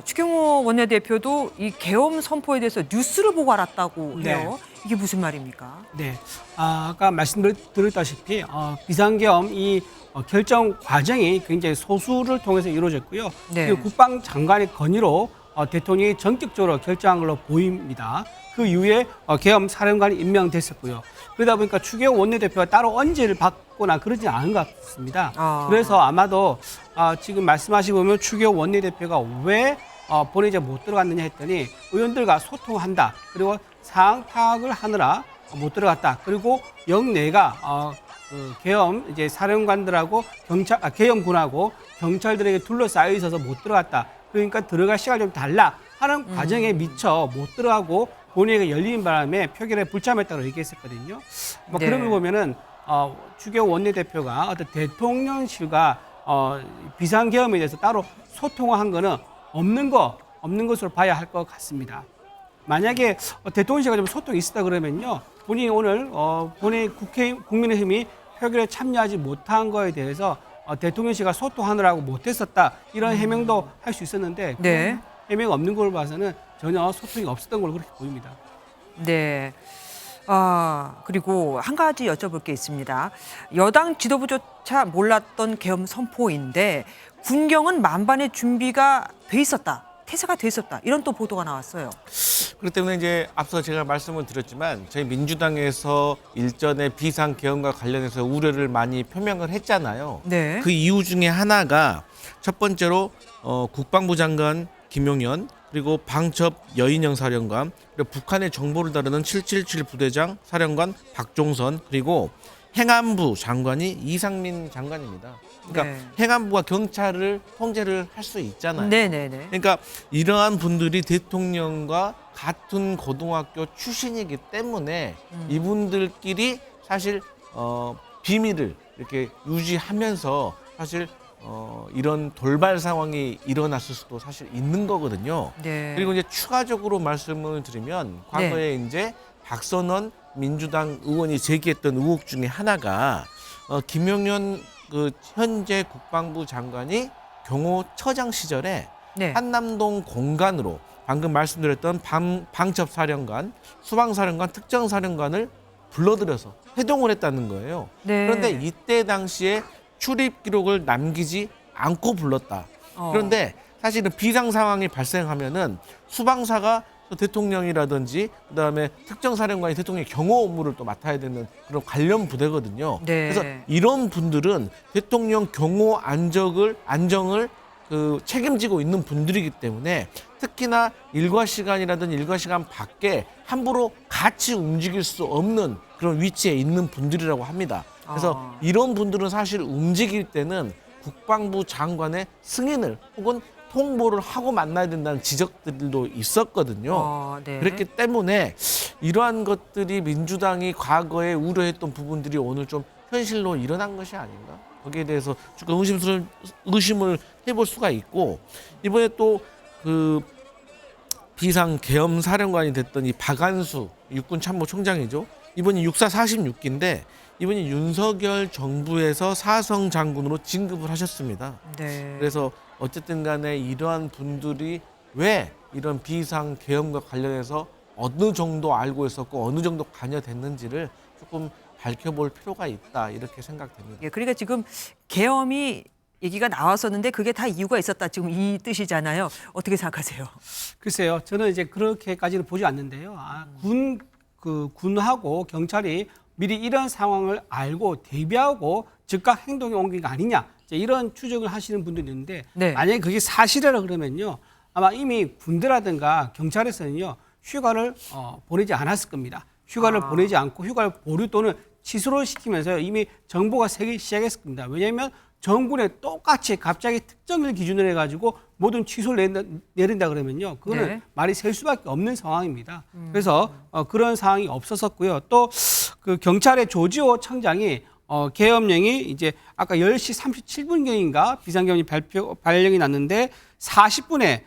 추경호 원내대표도 이 계엄 선포에 대해서 뉴스를 보고 알았다고 해요. 이게 무슨 말입니까? 네. 아까 말씀드렸다시피 비상계엄 이 결정 과정이 굉장히 소수를 통해서 이루어졌고요. 네. 그리고 국방장관의 건의로 대통령이 전격적으로 결정한 걸로 보입니다. 그 이후에 계엄 사령관이 임명됐었고요. 그러다 보니까 추경호 원내대표가 따로 언제를 받거나 그러지 않은 것 같습니다. 그래서 아마도 지금 말씀하시고 보면 추경호 원내대표가 왜 본회의에 못 들어갔느냐 했더니 의원들과 소통한다. 그리고 상황 파악을 하느라 못 들어갔다. 그리고 영내가 계엄 이제 사령관들하고 계엄군하고 경찰들에게 둘러싸여 있어서 못 들어갔다. 그러니까 들어갈 시간이 좀 달라 하는 과정에 미처 못 들어가고 본회의가 열리는 바람에 표결에 불참했다고 얘기했었거든요. 뭐 그런 걸 보면은 추경호 원내대표가 어떤 대통령실과 비상계엄에 대해서 따로 소통한 거는 없는 것으로 봐야 할 것 같습니다. 만약에 대통령실과 좀 소통이 있었다 그러면요, 본인이 오늘 본회의 국민의힘이 표결에 참여하지 못한 거에 대해서 대통령실과 소통하느라고 못했었다 이런 해명도 할 수 있었는데 네. 해명 없는 걸 봐서는 전혀 소통이 없었던 걸로 그렇게 보입니다. 네. 그리고 한 가지 여쭤볼 게 있습니다. 여당 지도부조차 몰랐던 계엄 선포인데 군경은 만반의 준비가 돼 있었다. 태세가 돼 있었다. 이런 또 보도가 나왔어요. 그렇기 때문에 이제 앞서 제가 말씀을 드렸지만 저희 민주당에서 일전에 비상계엄과 관련해서 우려를 많이 표명을 했잖아요. 네. 그 이유 중에 하나가 첫 번째로 국방부 장관 김용현 그리고 방첩 여인영 사령관 그리고 북한의 정보를 다루는 777 부대장 사령관 박종선 그리고 행안부 장관이 이상민 장관입니다. 그러니까 행안부가 경찰을 통제를 할 수 있잖아요. 네네네. 그러니까 이러한 분들이 대통령과 같은 고등학교 출신이기 때문에 이분들끼리 사실 비밀을 이렇게 유지하면서 사실 이런 돌발 상황이 일어났을 수도 사실 있는 거거든요. 네. 그리고 이제 추가적으로 말씀을 드리면 과거에 이제 박선원 민주당 의원이 제기했던 의혹 중에 하나가 김용현 그 현재 국방부 장관이 경호처장 시절에 네. 한남동 공간으로 방금 말씀드렸던 방첩사령관, 수방사령관, 특정사령관을 불러들여서 회동을 했다는 거예요. 네. 그런데 이때 당시에 출입 기록을 남기지 않고 불렀다. 그런데 사실은 비상 상황이 발생하면은 수방사가 대통령이라든지 그다음에 특정사령관이 대통령의 경호 업무를 또 맡아야 되는 그런 관련 부대거든요. 네. 그래서 이런 분들은 대통령 경호 안정을 그 책임지고 있는 분들이기 때문에 특히나 일과 시간이라든지 일과 시간 밖에 함부로 같이 움직일 수 없는 그런 위치에 있는 분들이라고 합니다. 그래서 이런 분들은 사실 움직일 때는 국방부 장관의 승인을 혹은 통보를 하고 만나야 된다는 지적들도 있었거든요. 네. 그렇기 때문에 이러한 것들이 민주당이 과거에 우려했던 부분들이 오늘 좀 현실로 일어난 것이 아닌가? 거기에 대해서 조금 의심을 해볼 수가 있고, 이번에 또 그 비상 계엄 사령관이 됐던 이 박안수 육군 참모총장이죠. 이번이 육사 46기인데 이번이 윤석열 정부에서 사성 장군으로 진급을 하셨습니다. 네. 그래서 어쨌든 간에 이러한 분들이 왜 이런 비상 계엄과 관련해서 어느 정도 알고 있었고 어느 정도 관여됐는지를 조금 밝혀볼 필요가 있다, 이렇게 생각됩니다. 예, 그러니까 지금 계엄이 얘기가 나왔었는데 그게 다 이유가 있었다, 지금 이 뜻이잖아요. 어떻게 생각하세요? 글쎄요, 저는 이제 그렇게까지는 보지 않는데요. 군하고 경찰이 미리 이런 상황을 알고 대비하고 즉각 행동에 옮긴 거 아니냐, 이런 추정을 하시는 분들이 있는데, 네. 만약에 그게 사실이라 그러면요, 아마 이미 군대라든가 경찰에서는요 휴가를 보내지 않았을 겁니다. 휴가를 보내지 않고 휴가를 보류 또는 취소를 시키면서 이미 정보가 새기 시작했을 겁니다. 왜냐하면 정군에 똑같이 갑자기 특정일 기준으로 해가지고 모든 취소를 내린다 그러면요, 그거는 네. 말이 셀 수밖에 없는 상황입니다. 그래서 그런 상황이 없었었고요. 또 그 경찰의 조지호 청장이 계엄령이 이제 아까 10시 37분경인가 비상계엄이 발령이 났는데 40분에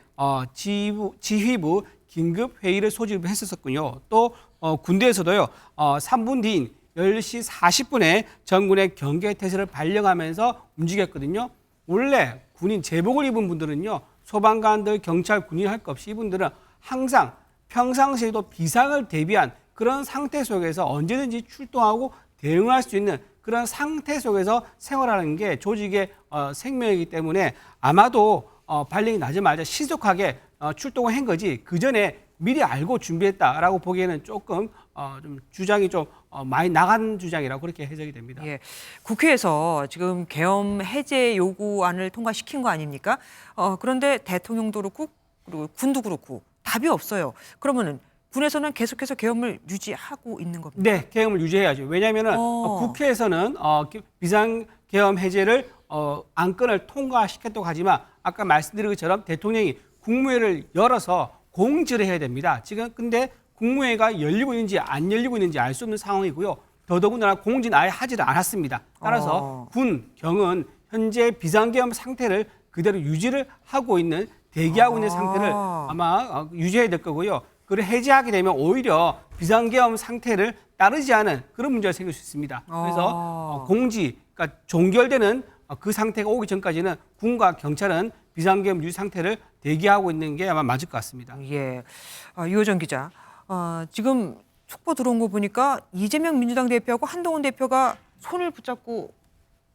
지휘부 긴급 회의를 소집을 했었군요. 또 군대에서도요 3분 뒤인 10시 40분에 전군의 경계태세를 발령하면서 움직였거든요. 원래 군인 제복을 입은 분들은요, 소방관들, 경찰, 군인 할 것 없이 이분들은 항상 평상시에도 비상을 대비한 그런 상태 속에서 언제든지 출동하고 대응할 수 있는 그런 상태 속에서 생활하는 게 조직의 생명이기 때문에 아마도 발령이 나자마자 신속하게 출동을 한 거지, 그 전에 미리 알고 준비했다라고 보기에는 조금 좀 주장이 좀 많이 나간 주장이라고 그렇게 해석이 됩니다. 예, 국회에서 지금 계엄 해제 요구안을 통과시킨 거 아닙니까? 그런데 대통령도 그렇고 그리고 군도 그렇고 답이 없어요. 그러면은 군에서는 계속해서 계엄을 유지하고 있는 겁니다. 네, 계엄을 유지해야죠. 왜냐하면 국회에서는 비상 계엄 해제를 안건을 통과시켰다고 하지만 아까 말씀드린 것처럼 대통령이 국무회를 열어서 공지를 해야 됩니다. 지금 근데 국무회가 열리고 있는지 안 열리고 있는지 알 수 없는 상황이고요. 더더군다나 공지는 아예 하지를 않았습니다. 따라서 군, 경은 현재 비상계엄 상태를 그대로 유지를 하고 있는, 대기하고 있는 상태를 아마 유지해야 될 거고요. 그걸 해제하게 되면 오히려 비상계엄 상태를 따르지 않은 그런 문제가 생길 수 있습니다. 그래서 공지, 그러니까 종결되는 그 상태가 오기 전까지는 군과 경찰은 비상계엄 유지 상태를 대기하고 있는 게 아마 맞을 것 같습니다. 예, 유호정 기자, 지금 촉보 들어온 거 보니까 이재명 민주당 대표하고 한동훈 대표가 손을 붙잡고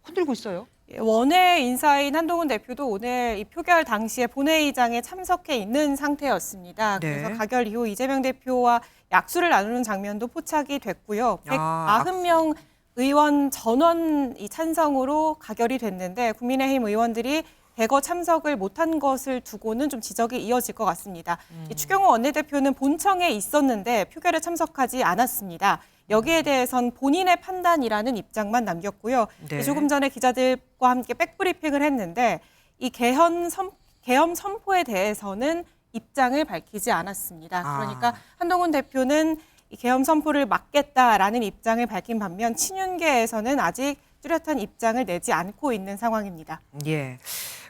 흔들고 있어요. 원외 인사인 한동훈 대표도 오늘 이 표결 당시에 본회의장에 참석해 있는 상태였습니다. 그래서 가결 이후 이재명 대표와 약수를 나누는 장면도 포착이 됐고요. 190명 의원 전원 이 찬성으로 가결이 됐는데 국민의힘 의원들이 대거 참석을 못한 것을 두고는 좀 지적이 이어질 것 같습니다. 추경호 원내대표는 본청에 있었는데 표결에 참석하지 않았습니다. 여기에 대해선 본인의 판단이라는 입장만 남겼고요. 네. 조금 전에 기자들과 함께 백브리핑을 했는데 이 계엄 선포에 대해서는 입장을 밝히지 않았습니다. 그러니까 한동훈 대표는 이 계엄 선포를 막겠다라는 입장을 밝힌 반면 친윤계에서는 아직 뚜렷한 입장을 내지 않고 있는 상황입니다. 예.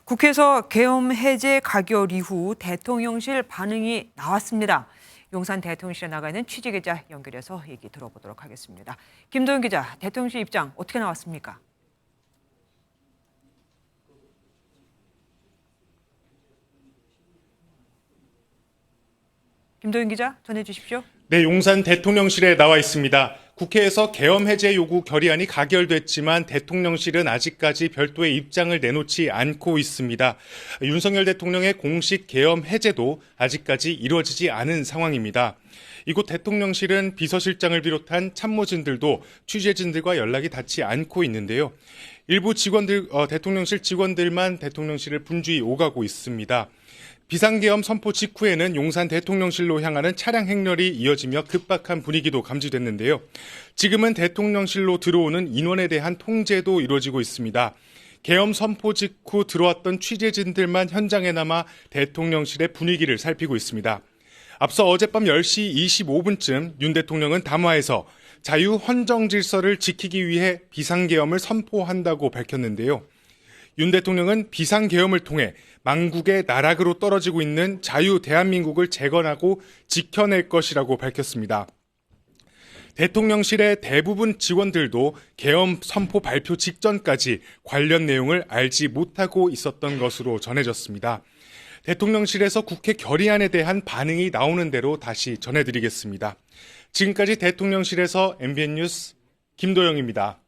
국회에서 계엄 해제 가결 이후 대통령실 반응이 나왔습니다. 용산 대통령실에 나가 있는 취재기자 연결해서 얘기 들어보도록 하겠습니다. 김도영 기자, 대통령실 입장 어떻게 나왔습니까? 김도영 기자, 전해주십시오. 네, 용산 대통령실에 나와 있습니다. 국회에서 계엄 해제 요구 결의안이 가결됐지만 대통령실은 아직까지 별도의 입장을 내놓지 않고 있습니다. 윤석열 대통령의 공식 계엄 해제도 아직까지 이루어지지 않은 상황입니다. 이곳 대통령실은 비서실장을 비롯한 참모진들도 취재진들과 연락이 닿지 않고 있는데요. 일부 대통령실 직원들만 대통령실을 분주히 오가고 있습니다. 비상계엄 선포 직후에는 용산 대통령실로 향하는 차량 행렬이 이어지며 급박한 분위기도 감지됐는데요. 지금은 대통령실로 들어오는 인원에 대한 통제도 이루어지고 있습니다. 계엄 선포 직후 들어왔던 취재진들만 현장에 남아 대통령실의 분위기를 살피고 있습니다. 앞서 어젯밤 10시 25분쯤 윤 대통령은 담화에서 자유 헌정 질서를 지키기 위해 비상계엄을 선포한다고 밝혔는데요. 윤 대통령은 비상계엄을 통해 망국의 나락으로 떨어지고 있는 자유 대한민국을 재건하고 지켜낼 것이라고 밝혔습니다. 대통령실의 대부분 직원들도 계엄 선포 발표 직전까지 관련 내용을 알지 못하고 있었던 것으로 전해졌습니다. 대통령실에서 국회 결의안에 대한 반응이 나오는 대로 다시 전해드리겠습니다. 지금까지 대통령실에서 MBN 뉴스 김도영입니다.